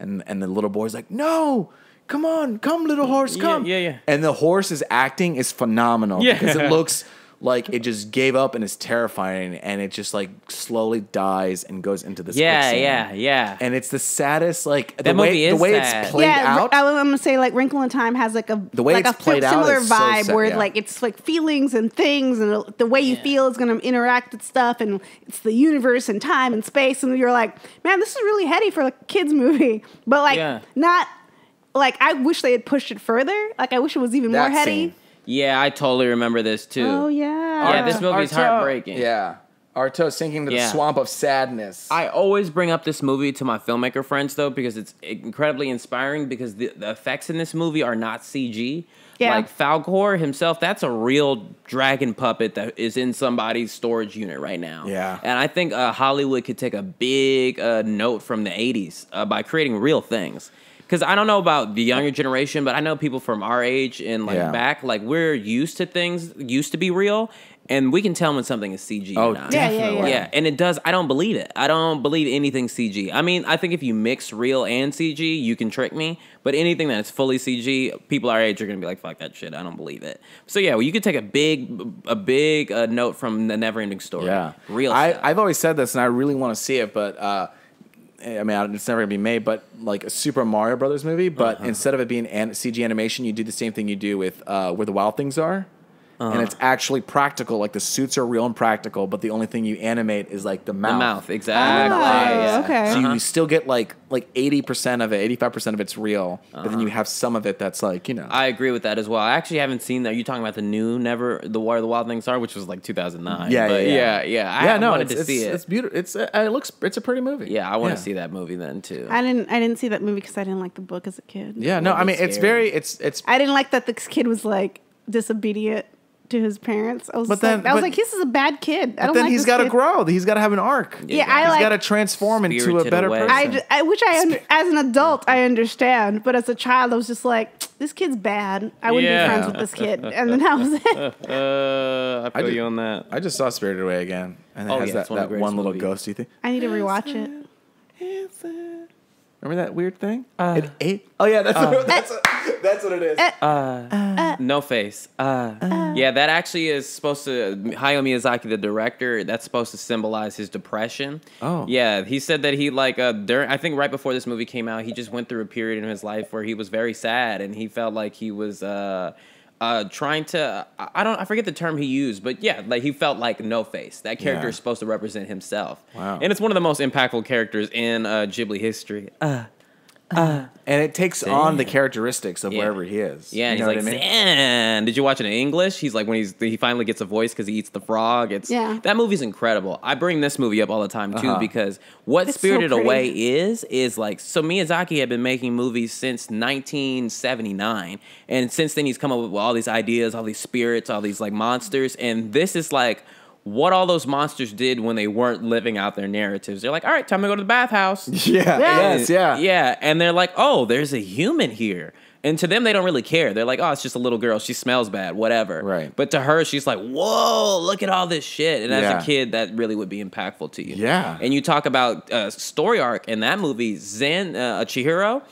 And the little boy's like, no, come little horse, come. Yeah. And the horse's acting is phenomenal because it looks like it just gave up and is terrifying, and it just like slowly dies and goes into this. Yeah. And it's the saddest, like that the movie way sad. it's played out. I'm gonna say like Wrinkle in Time has like a the way like it's a played out similar is so vibe sad, where like it's like feelings and things, and the way you feel is gonna interact with stuff, and it's the universe and time and space, and you're like, man, this is really heady for a kids movie, but like not like I wish they had pushed it further. Like I wish it was even more heady. Scene. Yeah, I totally remember this too. Oh yeah, this movie's heartbreaking. Yeah, our toe sinking to the swamp of sadness. I always bring up this movie to my filmmaker friends though because it's incredibly inspiring because the effects in this movie are not CG. Yeah. Like Falcor himself, that's a real dragon puppet that is in somebody's storage unit right now. Yeah. And I think Hollywood could take a big note from the 80s by creating real things. Because I don't know about the younger generation, but I know people from our age and back, like we're used to things used to be real, and we can tell when something is CG or not. Definitely. Yeah, and it does. I don't believe it. I don't believe anything CG. I mean, I think if you mix real and CG, you can trick me. But anything that's fully CG, people our age are gonna be like, "Fuck that shit. I don't believe it." So yeah, well, you could take a big note from the Neverending Story. Yeah, real. I've always said this, and I really want to see it, but. I mean, it's never gonna be made, but like a Super Mario Brothers movie. But instead of it being CG animation, you do the same thing you do with Where the Wild Things Are, and it's actually practical. Like the suits are real and practical, but the only thing you animate is like the mouth. The mouth, exactly. Okay. So you still get like 80% of it, 85% of it's real, but then you have some of it that's like I agree with that as well. I actually haven't seen that. You're talking about the new Where the Wild Things Are, which was like 2009. Yeah. I wanted to see it. It's beautiful. It's a pretty movie. Yeah, I want to see that movie then too. I didn't see that movie because I didn't like the book as a kid. Yeah, no, I mean it's I didn't like that the kid was like disobedient to his parents. I was like, this is a bad kid. I don't then like he's got to grow. He's got to have an arc. Yeah, he's got to transform into a better person. I wish as an adult, I understand, but as a child, I was just like, this kid's bad. I wouldn't be friends with this kid. And then that was it. I feel you on that. I just saw Spirited Away again, and it has that one little ghosty thing. I need to rewatch it. Remember that weird thing? It ate. Oh yeah, that's what it is. No face. Yeah, that actually is supposed to Hayao Miyazaki, the director. That's supposed to symbolize his depression. Oh, yeah. He said that he I think right before this movie came out, he just went through a period in his life where he was very sad, and he felt like he was trying to I forget the term he used, but yeah, like he felt like No Face. That character is supposed to represent himself. Wow. And it's one of the most impactful characters in Ghibli history. And it takes on the characteristics of wherever he is. Yeah, and you he's like, Zan. Did you watch it in English? He's like, when he finally gets a voice because he eats the frog. That movie's incredible. I bring this movie up all the time too because what Spirited Away is like. So Miyazaki had been making movies since 1979, and since then he's come up with all these ideas, all these spirits, all these like monsters, and this is like what all those monsters did when they weren't living out their narratives. They're like, all right, time to go to the bathhouse. Yeah. And they're like, oh, there's a human here. And to them, they don't really care. They're like, oh, it's just a little girl. She smells bad, whatever. Right. But to her, she's like, whoa, look at all this shit. And as a kid, that really would be impactful to you. Yeah. And you talk about story arc in that movie, Zen, Chihiro.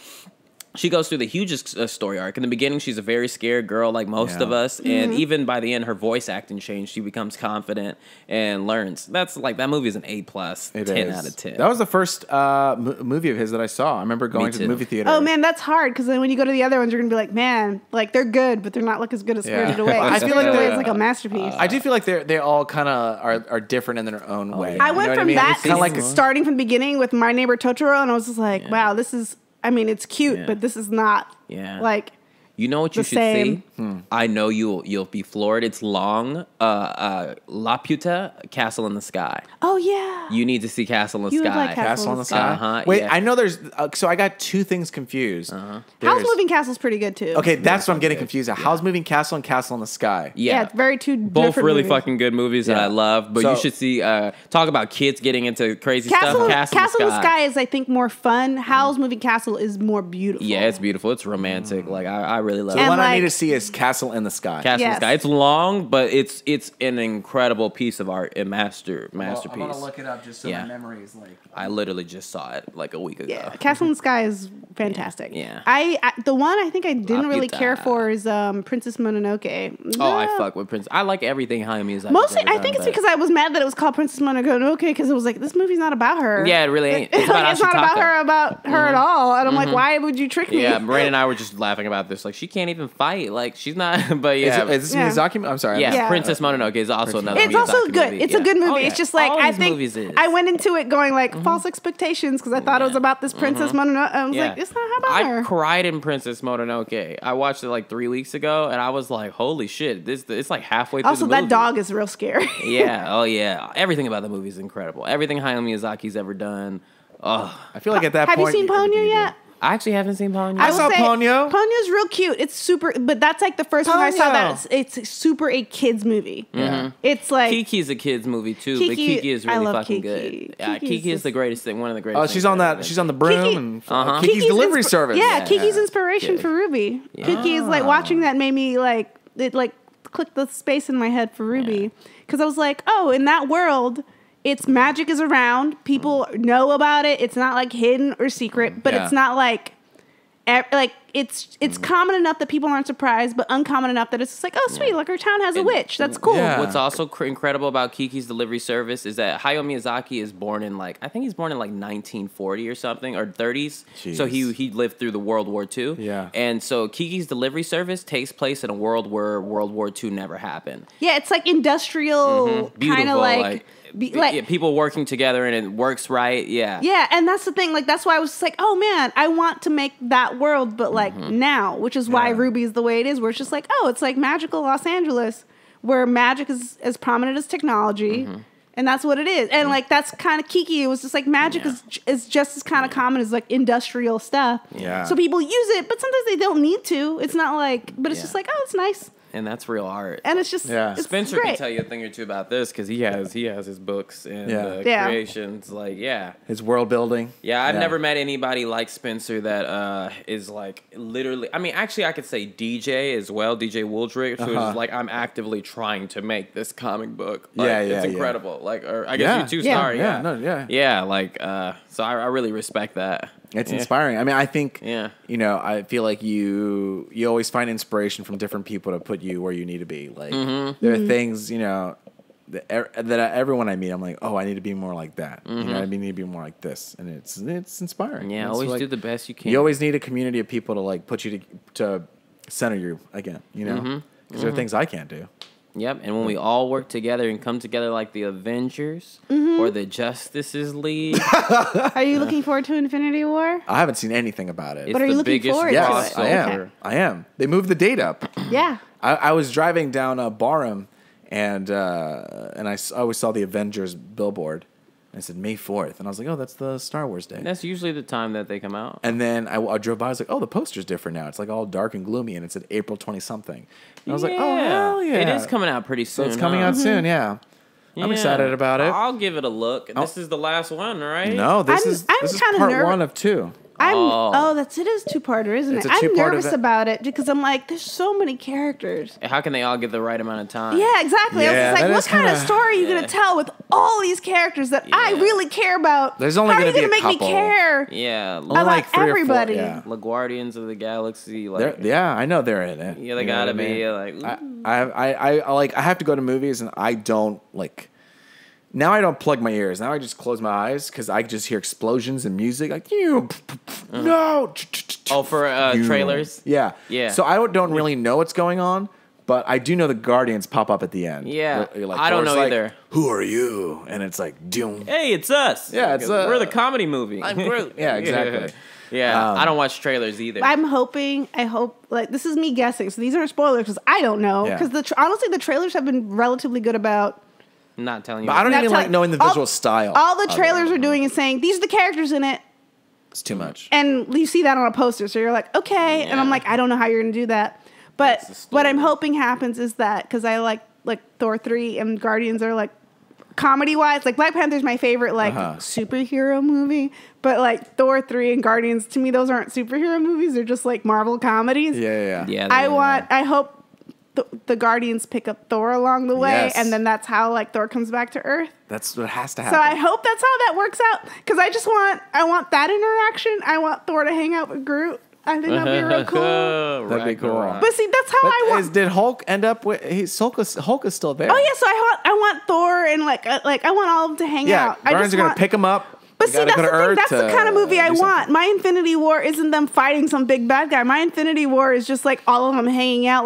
She goes through the hugest story arc. In the beginning, she's a very scared girl like most of us. And even by the end, her voice acting changed. She becomes confident and learns. That's like, that movie is an A+, 10 out of 10. That was the first movie of his that I saw. I remember going to the movie theater. Oh, man, that's hard. Because then when you go to the other ones, you're going to be like, man, like they're good, but they're not like as good as Spirited Away. I feel like it's like a masterpiece. I do feel like they all kind of are different in their own way. I went from that to starting from the beginning with My Neighbor Totoro, and I was just like, wow, this is... I mean, it's cute, but this is not like. You know what you should see? I know you'll be floored. It's long. Laputa, Castle in the Sky. Oh yeah. You need to see Castle in the Sky. Like Castle in the Sky. Wait, I know there's. So I got two things confused. Howl's Moving Castle's pretty good too. Okay, that's what I'm getting confused at. Howl's Moving Castle and Castle in the Sky. Yeah, it's very two both really movies. fucking good movies that I love. But you should see. Talk about kids getting into crazy stuff. Castle in the Sky is, I think, more fun. Howl's Moving Castle is more beautiful. Yeah, it's beautiful. It's romantic. Like I really love it. The one I need to see is Yes, Castle in the Sky. Castle in Yes. the Sky. It's long, but it's an incredible piece of art, a masterpiece. I'm gonna look it up just so my memory is like. I literally just saw it like a week ago. Yeah, Castle in the Sky is fantastic. Yeah. I the one I think I didn't really care for is Princess Mononoke. Oh, I fuck with Prince. I like everything Hayao Miyazaki. Mostly, I think it's because I was mad that it was called Princess Mononoke because it was like, this movie's not about her. Yeah, it really ain't. It's about it's not about her at all. And I'm like, why would you trick me? Yeah, Brandon and I were just laughing about this. Like, she can't even fight. Like, she's not. But yeah, is this Miyazaki? I'm sorry. Yeah, Princess Mononoke is also another. It's Miyazaki also good. movie. It's a good movie. Oh, yeah. It's just like All I these think movies is. I went into it going like false expectations because I thought it was about this Princess Mononoke. I was like, it's not about her. I cried in Princess Mononoke. I watched it like 3 weeks ago, and I was like, "Holy shit! It's like halfway through Also, the movie." that dog is real scary. Yeah. Oh yeah. Everything about the movie is incredible. Everything Hayao Miyazaki's ever done. Oh, I feel like at that Have point. you seen Ponyo yet? I actually haven't seen Ponyo. I saw Ponyo. Ponyo's real cute. It's super, but that's like the first one I saw that it's super a kids movie. Yeah. It's like Kiki's a kids movie too, but Kiki is really fucking good. Yeah, Kiki is the greatest thing. One of the greatest. Oh, things she's on ever that. been. She's on the broom and Kiki's delivery service. Yeah, Kiki's inspiration for Ruby. Kiki is like watching that made me like it like clicked the space in my head for Ruby because I was like, oh, in that world. It's magic is around. People know about it. It's not like hidden or secret, but it's not like it's common enough that people aren't surprised, but uncommon enough that it's just like, oh, sweet, like our town has a witch. That's cool. Yeah. What's also incredible about Kiki's delivery service is that Hayao Miyazaki is born in I think he's born in 1940 or something, or 30s. Jeez. So he lived through the World War II. Yeah. And so Kiki's delivery service takes place in a world where World War II never happened. Yeah, it's like industrial kind of like people working together and it works right. Yeah. Yeah, and that's the thing. Like, that's why I was just like, oh man, I want to make that world, but like now, which is why Ruby is the way it is, where it's just like, oh, it's like magical Los Angeles, where magic is as prominent as technology. And that's what it is. And like, that's kind of Kiki. It was just like magic is just as kind of common as like industrial stuff. Yeah. So people use it, but sometimes they don't need to. It's not like, but it's just like, oh, it's nice. And that's real art. And it's just it's Spenser great. can tell you a thing or two about this because he has his books and creations. Like, his world building. Yeah, I've never met anybody like Spenser that is like literally. I mean, actually, I could say DJ as well, DJ Wooldridge, who's like, I'm actively trying to make this comic book. Like, it's incredible. Like, or I guess you 2-star. Yeah. Like, so I really respect that. It's inspiring. I mean, I think, I feel like you always find inspiration from different people to put you where you need to be. Like, there are things, that everyone I meet, I'm like, oh, I need to be more like that. You know, I need to be more like this. And it's inspiring. Yeah, always do the best you can. You always need a community of people to, like, put you to center you again, Because there are things I can't do. Yep, and when we all work together and come together like the Avengers or the Justices League. Are you looking forward to Infinity War? I haven't seen anything about it. But are you looking forward to it? I am. Okay. I am. They moved the date up. Yeah. I was driving down Barham, and I always saw the Avengers billboard. I said May 4th, and I was like, oh, that's the Star Wars Day. That's usually the time that they come out. And then I drove by, I was like, oh, the poster's different now. It's like all dark and gloomy, and it said April 20-something. And I was like, oh, hell yeah. It is coming out pretty soon. So it's coming out soon, yeah. I'm excited about it. I'll give it a look. This is the last one, right? No, this is part 1 of 2. It is 2-parter, isn't it? I'm nervous about it because I'm like, there's so many characters. How can they all get the right amount of time? Yeah, exactly. I was just like, what kind of story are you going to tell with all these characters that I really care about? There's only going to be a couple. How are you going to make me care? Yeah, about like everybody. The Guardians of the Galaxy. I know they're in it. Yeah, they gotta be like. I have to go to movies, and I don't like. Now I don't plug my ears. Now I just close my eyes because I just hear explosions and music. Like, no. Oh, for trailers? Yeah. So I don't really know what's going on, but I do know the Guardians pop up at the end. Yeah. I don't know either. Who are you? And it's like, doom. Hey, it's us. Yeah, we're the comedy movie. I'm Groot. Yeah, exactly. Yeah, I don't watch trailers either. I hope, like, this is me guessing, so these aren't spoilers because I don't know. Because honestly, the trailers have been relatively good about not telling you. But I don't even like knowing the visual style. All the trailers are doing is saying, these are the characters in it. It's too much. And you see that on a poster, so you're like, okay. And I'm like, I don't know how you're going to do that. But what I'm hoping happens is that, because I like Thor 3 and Guardians are like, comedy-wise, like Black Panther's my favorite superhero movie. But like Thor 3 and Guardians, to me, those aren't superhero movies. They're just like Marvel comedies. Yeah. I hope the Guardians pick up Thor along the way, Yes. and then that's how like Thor comes back to Earth. That's what has to happen. So I hope that's how that works out, because I want that interaction. I want Thor to hang out with Groot. I think that'd be real cool. That'd be cool. But see, that's how I want. Did Hulk end up with? Hulk is still there. Oh yeah, so I want Thor and like I want all of them to hang out. Guardians are gonna pick him up. But see, that's the thing. That's the kind of movie I want. My Infinity War isn't them fighting some big bad guy. My Infinity War is just like all of them hanging out,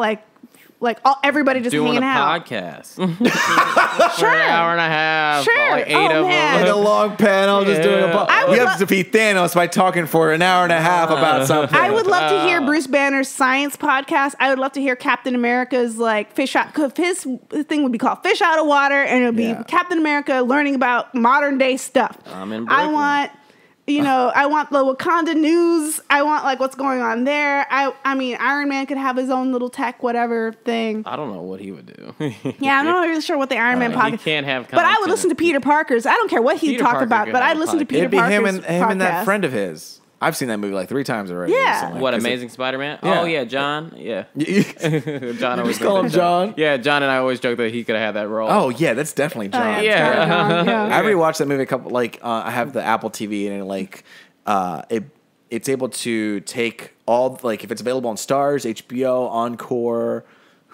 everybody just doing hanging a out. podcast. Sure. For an hour and a half. Sure. Like 8 of man. them. Like a long panel, just doing a podcast. We have to defeat Thanos by talking for an hour and a half about something. I would love to hear Bruce Banner's science podcast. I would love to hear Captain America's fish out. His thing would be called Fish Out of Water, and it would be Captain America learning about modern day stuff. I'm in I Brooklyn. want. I want the Wakanda news. I want what's going on there. I mean, Iron Man could have his own little tech, whatever thing. I don't know what he would do. Yeah, I'm not really sure what the Iron Man podcast. He can't have but I would content. listen to Peter Parker's. I don't care what he'd Peter talk Parker about, could but have I'd a listen to podcast. Peter It'd be Parker's him and that podcast. friend of his. I've seen that movie like 3 times already. Yeah. recently. What, 'Cause Amazing Spider-Man? Yeah. Oh, yeah, John. Yeah. it- John always call him joked John? Yeah, John and I always joke that he could have had that role. Oh yeah, that's definitely John. Yeah. I rewatched that movie a couple. I have the Apple TV, and it's able to take all if it's available on Stars, HBO, Encore,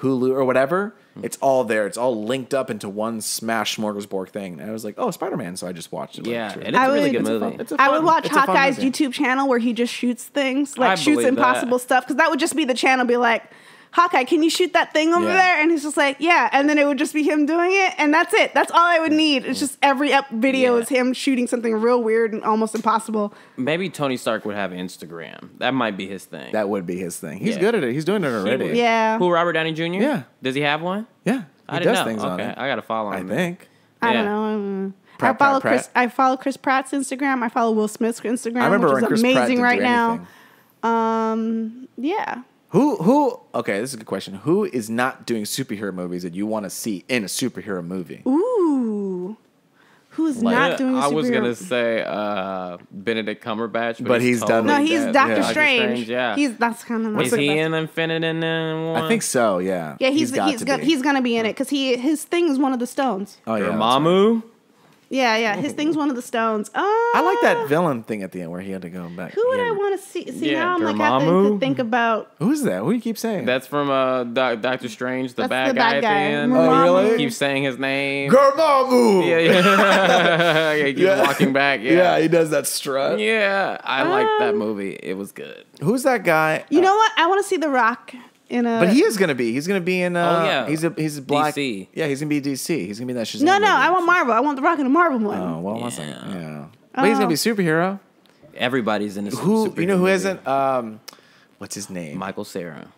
Hulu, or whatever. It's all there. It's all linked up into one smash smorgasbord thing. And I was like, oh, Spider-Man. So I just watched it. Yeah, Sure. and it's a really good It's a movie. I would watch it's a fun Hawkeye's movie. YouTube channel where he just shoots things, I shoots believe impossible stuff, because that would just be the channel be like, Hawkeye, can you shoot that thing over Yeah. there? And he's just like, yeah. And then it would just be him doing it, and that's it. That's all I would need. It's just every video Yeah. is him shooting something real weird and almost impossible. Maybe Tony Stark would have Instagram. That might be his thing. That would be his thing. He's Yeah. good at it. He's doing it already. Yeah. Who, Robert Downey Jr.? Yeah. Does he have one? Yeah. I He didn't does know. things on Okay, it. I got to follow I him. think. I Yeah. don't know. Pratt, I follow Chris Pratt's Instagram. I follow Will Smith's Instagram, I remember which when is Chris Pratt amazing didn't right do now. anything. Yeah. Who? Okay, this is a good question. Who is not doing superhero movies that you want to see in a superhero movie? Ooh. Who's not doing a superhero? I was going to say Benedict Cumberbatch. But he's done No, like he's that. Doctor Yeah. Strange. Yeah. That's kind of Is he in Infinite and one? I think so. Yeah. Yeah, he's be. gonna be in it because his thing is one of the stones. Oh yeah. that's right. Dormammu? Yeah, his thing's one of the stones. I like that villain thing at the end where he had to go back. Who would He I had- want to see? See, Yeah, now I'm having Dormammu? to think about. Who's that? Who do you keep saying? That's from Doctor Strange, the That's bad the guy bad at the guy. end. Dormammu. Oh, really? He keeps saying his name. Dormammu. Yeah. He keeps walking back. Yeah, he does that strut. Yeah, I liked that movie. It was good. Who's that guy? You know what? I want to see The Rock in a. But he is gonna be. He's gonna be in. yeah. He's a black. DC. Yeah, he's gonna be DC. He's gonna be in that Shazam. No, movie. I want Marvel. I want The Rock in a Marvel one. Oh well, Yeah. wasn't. Yeah. But he's gonna be a superhero. Everybody's in this. Who? You know who movie. isn't? What's his name? Michael Cera.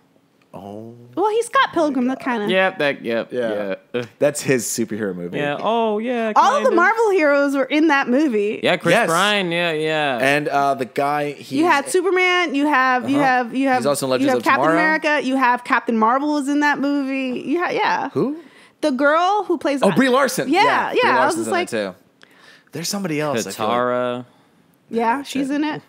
Oh. Well, he's Scott Pilgrim. That kind of. Yep. Yeah. Yeah. That's his superhero movie. Yeah. Oh, yeah. All of the kinda. Marvel heroes were in that movie. Yeah, Chris Yes. Bryan. Yeah. And the guy You had Superman. You have. He's also in Legends you have of Captain Tomorrow. America. You have Captain Marvel is in that movie. Yeah. Who? The girl who plays. Oh, Brie Larson. Yeah. Brie I was Larson's just in like, that too. There's somebody else. I feel like. Katara. yeah, she's in it.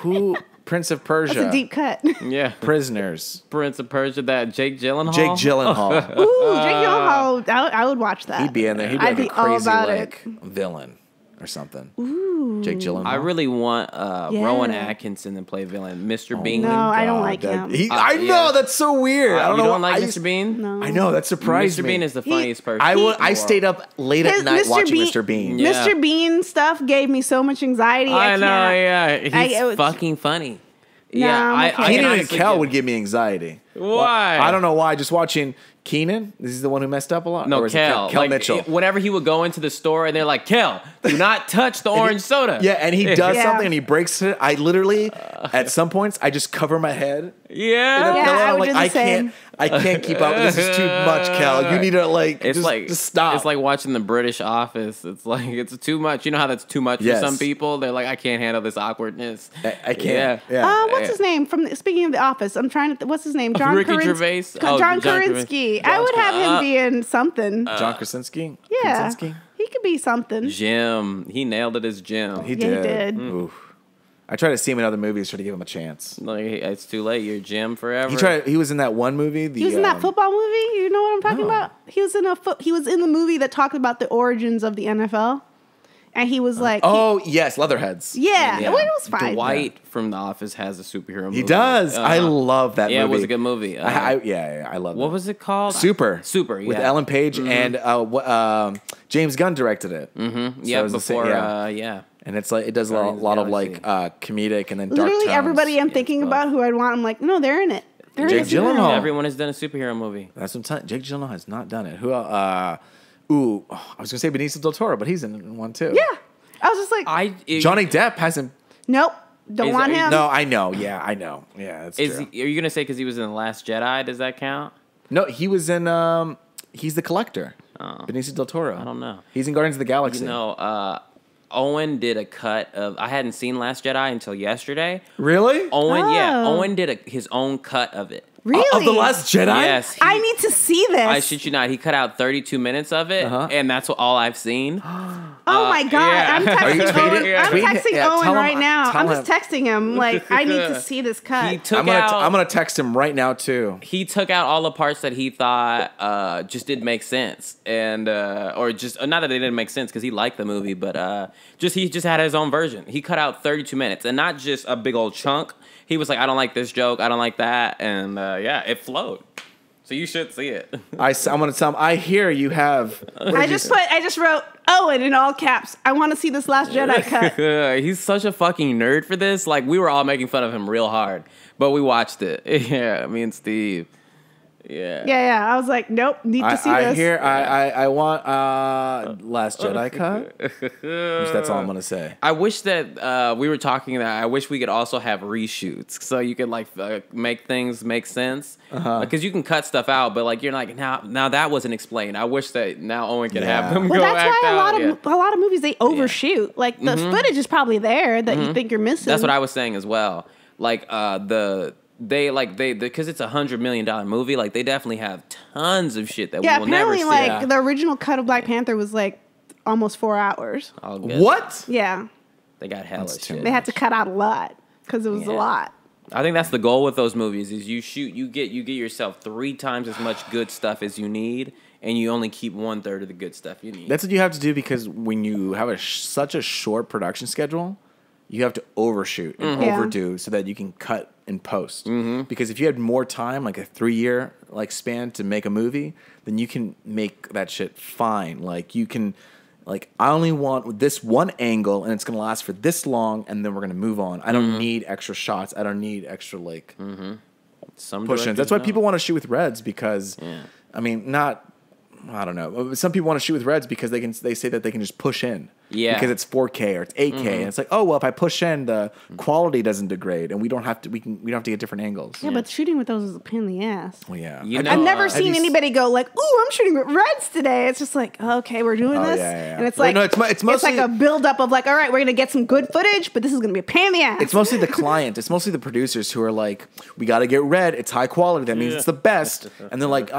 Who? Prince of Persia. That's a deep cut. Yeah. Prisoners. Prince of Persia. That Jake Gyllenhaal. Jake Gyllenhaal. Ooh, Jake Gyllenhaal. I would watch that. He'd be in there. He'd be I'd like be a crazy all about like it. villain or something. Ooh. Jake Gyllenhaal. I really want Rowan Atkinson to play villain. Mr. Bean. No, I don't God, like him. I know yeah. that's so weird. I don't you know. don't like I Mr. used- Bean? No. I know that surprised Mr. me. Bean is the funniest person. I stayed up late at night watching Mr. Bean. Yeah. Mr. Bean stuff gave me so much anxiety. I know, can't. yeah. He's it was- fucking funny. No, Yeah, I'm okay. I Keenan can and honestly Kel get- would give me anxiety. Why? I don't know why. Just watching Keenan. This is the one who messed up a lot. No, Or is it Kel. Kel Like, Mitchell. Whenever he would go into the store and they're like, Kel, do not touch the orange soda. Yeah, and he does Yeah. something and he breaks it. I literally, at some points, I just cover my head in a Yeah. Yeah, pillow. I I'm would like, do the I same. can't keep up. This is too much, Kel. You need to just stop. It's like watching the British Office. It's like it's too much. You know how that's too much Yes. for some people? They're like, I can't handle this awkwardness. I can't. Yeah. What's his name? Speaking of The Office, I'm trying to. What's his name? John Ricky Karinsky. Gervais? John John Karinsky. I would have him be in something. John Krasinski. Yeah, Krasinski? he could be something. Jim. He nailed it as Jim. He Yeah, he did. did. Oof. I try to see him in other movies, try to give him a chance. Like, it's too late. You're Jim forever. He was in that one movie. He was in that football movie. You know what I'm talking about? He was in the movie that talked about the origins of the NFL. And he was like... yes, Leatherheads. Yeah, well, it was fine. Dwight from The Office has a superhero movie. He does. I love that movie. Yeah, it was a good movie. I love it. What was it called? Super, yeah. With Ellen Page and James Gunn directed it. Mm-hmm. Yeah, before, And it's like, it does a lot of like comedic and then dark Literally tones. everybody I'm thinking about who I'd want, I'm like, no, they're in it. They're Jake Gyllenhaal. Everyone has done a superhero movie. That's what I'm telling you. Jake Gyllenhaal has not done it. Who else? I was going to say Benicio del Toro, but he's in one too. Yeah. I was just like... Johnny Depp hasn't... Nope. Don't want him. No, I know. Yeah, I know. Yeah, that's true. Are you going to say because he was in The Last Jedi? Does that count? No, he was in... he's the collector. Benicio del Toro. I don't know. He's in Guardians of the Galaxy. Owen did a cut of... I hadn't seen Last Jedi until yesterday. Really? Owen did his own cut of it. Really? Of The Last Jedi? Yes. I need to see this. I shit you not. He cut out 32 minutes of it, and that's all I've seen. Oh my God. Yeah. I'm texting Owen right now. I'm just him. texting him. Like, I need to see this cut. I'm going to text him right now, too. He took out all the parts that he thought just didn't make sense. And, or just, not that they didn't make sense because he liked the movie, but he just had his own version. He cut out 32 minutes and not just a big old chunk. He was like, I don't like this joke. I don't like that. And it flowed. So you should see it. I'm going to tell him, I hear you have. I just wrote Owen in all caps. I want to see this Last Jedi cut. He's such a fucking nerd for this. Like, we were all making fun of him real hard. But we watched it. Yeah, me and Steve. Yeah. Yeah. I was like, nope, need to see this. I want Last Jedi cut. That's all I'm gonna say. I wish that we were talking that I wish we could also have reshoots so you could like make things make sense because you can cut stuff out, but like you're like now that wasn't explained. I wish that now Owen could have them go act out. Well, that's why a lot of movies they overshoot. Like the footage is probably there that you think you're missing. That's what I was saying as well. Like They because it's $100 million movie. Like they definitely have tons of shit that we will never see. Apparently, like the original cut of Black Panther was like almost 4 hours. What? Yeah. They got hella shit. They had to cut out a lot because it was a lot. I think that's the goal with those movies: is you get yourself 3 times as much good stuff as you need, and you only keep 1/3 of the good stuff you need. That's what you have to do because when you have such a short production schedule, you have to overshoot and overdo so that you can cut in post. Because if you had more time, like a 3-year like span to make a movie, then you can make that shit fine. Like you can, like I only want this one angle, and it's gonna last for this long, and then we're gonna move on. I don't need extra shots. I don't need extra like push-ins. That's why people want to shoot with Reds because, I mean, I don't know. Some people want to shoot with Reds because they say that they can just push in. Yeah. Because it's 4K or it's 8K, and it's like, oh well, if I push in, the quality doesn't degrade, and we don't have to get different angles. Yeah, but shooting with those is a pain in the ass. Well, yeah. I've never seen anybody go like, "Ooh, I'm shooting with Reds today." It's just like, okay, we're doing this, and it's like, it's like a buildup of like, all right, we're gonna get some good footage, but this is gonna be a pain in the ass. It's mostly the client. It's mostly the producers who are like, we got to get Red. It's high quality. That means it's the best. And they're like,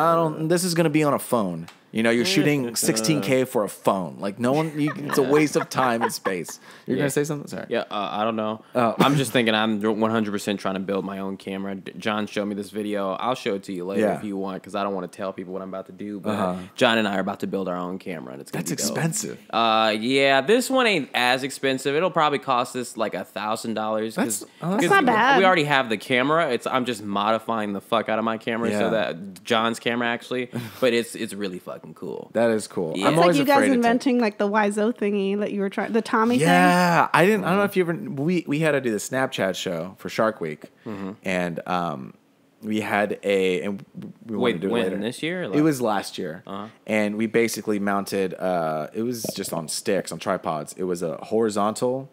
this is gonna be on a phone. You know, you're shooting 16K for a phone. Like, no one, it's a waste of time and space. You're going to say something? Sorry. Yeah, I don't know. I'm just thinking I'm 100% trying to build my own camera. John showed me this video. I'll show it to you later if you want, because I don't want to tell people what I'm about to do. But John and I are about to build our own camera, and it's going to be dope. That's expensive. Yeah, this one ain't as expensive. It'll probably cost us like $1,000. That's not bad. We already have the camera. I'm just modifying the fuck out of my camera so that John's camera actually, but it's really fucking cool. That is cool. Yeah. It's like you guys inventing like the Wiseau thingy that you were trying, the Tommy thing. Yeah, I don't know if you ever. We had to do the Snapchat show for Shark Week, and we had and we wanted to do it later. This year? It was last year, and we basically mounted. It was just on sticks, on tripods. It was a horizontal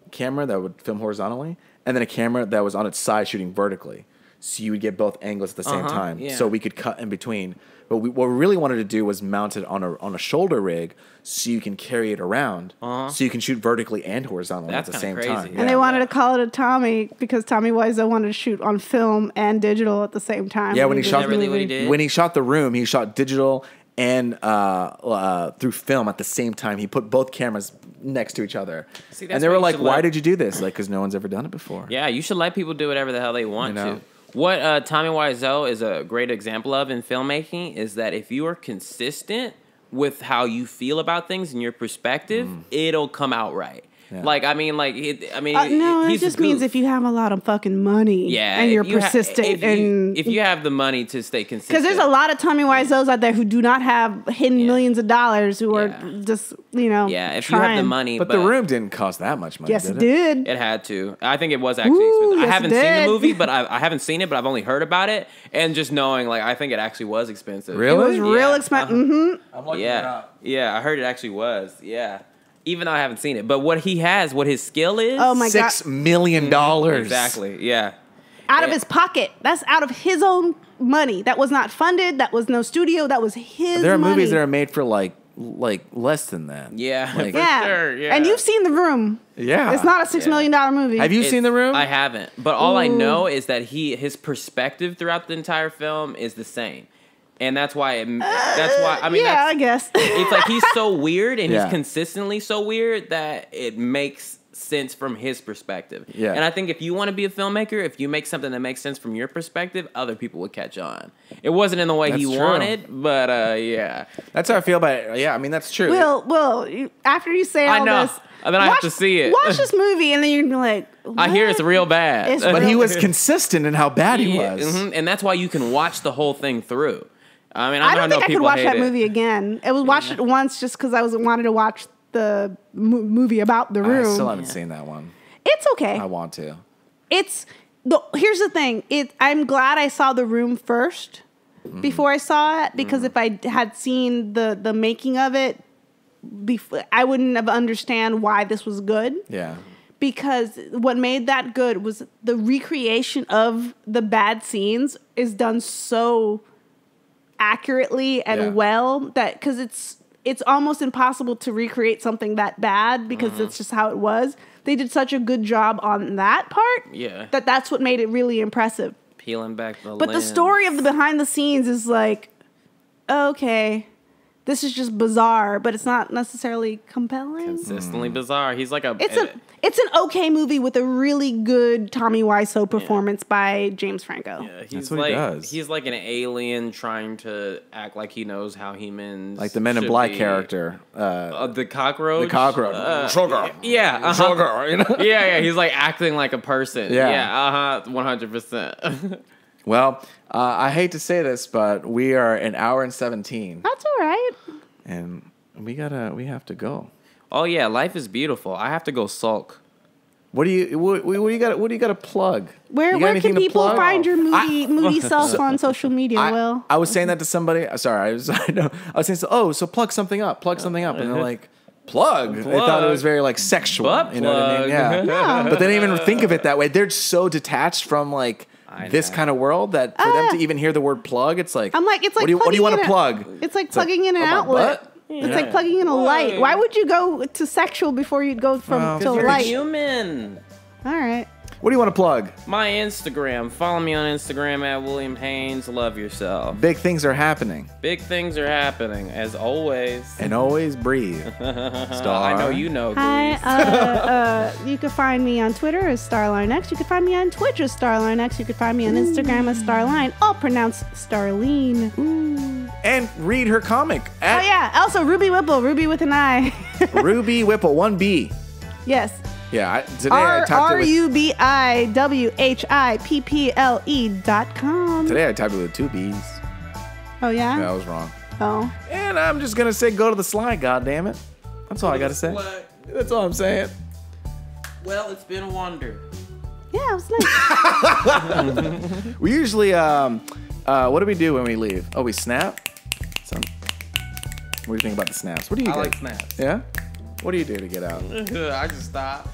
camera that would film horizontally, and then a camera that was on its side shooting vertically. So you would get both angles at the same time, so we could cut in between. But what we really wanted to do was mount it on a shoulder rig, so you can carry it around, so you can shoot vertically and horizontally at the same time. And they wanted to call it a Tommy because Tommy Wiseau wanted to shoot on film and digital at the same time. Yeah, when he shot the room, he shot digital and through film at the same time. He put both cameras next to each other. See, and they were like, why did you do this? Like, because no one's ever done it before. Yeah, you should let people do whatever the hell they want to. What Tommy Wiseau is a great example of in filmmaking is that if you are consistent with how you feel about things and your perspective, it'll come out right. Yeah. Like, I mean, like, it just means if you have a lot of fucking money, and you're persistent, if you have the money to stay consistent, because there's a lot of Tommy Wiseaus out there who do not have hidden millions of dollars, who are just, if you have the money, but The Room didn't cost that much money. Yes, it did. It had to. I think it was actually expensive. I haven't seen the movie, but I haven't seen it, but I've only heard about it, and just knowing, like, I think it actually was expensive. Really? It was real expensive. I'm looking it up. Yeah, I heard it actually was. Yeah. Even though I haven't seen it. But what his skill is... Oh, my God. $6 million. Exactly, yeah. Out of his pocket. That's out of his own money. That was not funded. That was no studio. That was his money. There are movies that are made for, like less than that. Yeah, like, for sure, yeah. And you've seen The Room. Yeah. It's not a $6 million movie. Have you seen The Room? I haven't. But all I know is that his perspective throughout the entire film is the same. And that's why. I guess it's like he's so weird and he's consistently so weird that it makes sense from his perspective. Yeah. And I think if you want to be a filmmaker, if you make something that makes sense from your perspective, other people would catch on. It wasn't in the way he wanted, but yeah. That's how I feel about it. Yeah, I mean that's true. Will, after you say all this, and then I have to see it. Watch this movie, and then you're gonna be like, what? I hear it's real bad. But he was consistent in how bad he was, and that's why you can watch the whole thing through. I mean, I don't think I could watch that movie again. I watched it once just because I wanted to watch the movie about The Room. I still haven't seen that one. It's okay. I want to. Here's the thing. I'm glad I saw The Room first before I saw it, because if I had seen the making of it before, I wouldn't have understand why this was good. Yeah. Because what made that good was the recreation of the bad scenes is done so accurately and well that because it's almost impossible to recreate something that bad because that's just how it was. They did such a good job on that part that's what made it really impressive. Peeling back the But the story of the behind the scenes is like, okay, this is just bizarre, but it's not necessarily compelling. Consistently bizarre. He's like it's an okay movie with a really good Tommy Wiseau performance by James Franco. Yeah, that's what he does. He's like an alien trying to act like he knows how humans, like the Men in Black character, the cockroach. The cockroach, sugar. Yeah, sugar. You know? Yeah. He's like acting like a person. Yeah, 100%. Well, I hate to say this, but we are an hour and 17. That's all right. And we have to go. Oh yeah, life is beautiful. I have to go sulk. What do you got to plug? Where can people find your moody self on social media, Will? I was saying that to somebody. Sorry, I was saying, so plug something up. And they're like, plug. They thought it was very like sexual. You know what I mean? Yeah. But they didn't even think of it that way. They're so detached from like this kind of world that for them to even hear the word plug, it's like, what do you want to plug? It's like plugging in an outlet. It's like plugging in a light. Why would you go to sexual before you'd go to light? Human. All right. What do you want to plug? My Instagram. Follow me on Instagram at William Haynes. Love yourself. Big things are happening. Big things are happening, as always. And always breathe. Star. I know you know. Hi. You can find me on Twitter as StarlineX. You can find me on Twitch as StarlineX. You can find me on Instagram as Starline. All pronounced Starline. Ooh. And read her comic. Also, Ruby Whipple. Ruby with an I. Ruby Whipple. 1B. Yes. Yeah, today I talked RUBIWHIPPLE.com. Today I typed it with 2 B's. Oh, yeah? Yeah, I was wrong. Oh. And I'm just going to say go to the slide, goddammit. That's all I got to say. That's all I'm saying. Well, it's been a wonder. Yeah, it was nice. We usually, what do we do when we leave? Oh, we snap? What do you think about the snaps? What do you do? I like snaps. Yeah? What do you do to get out? I just stop.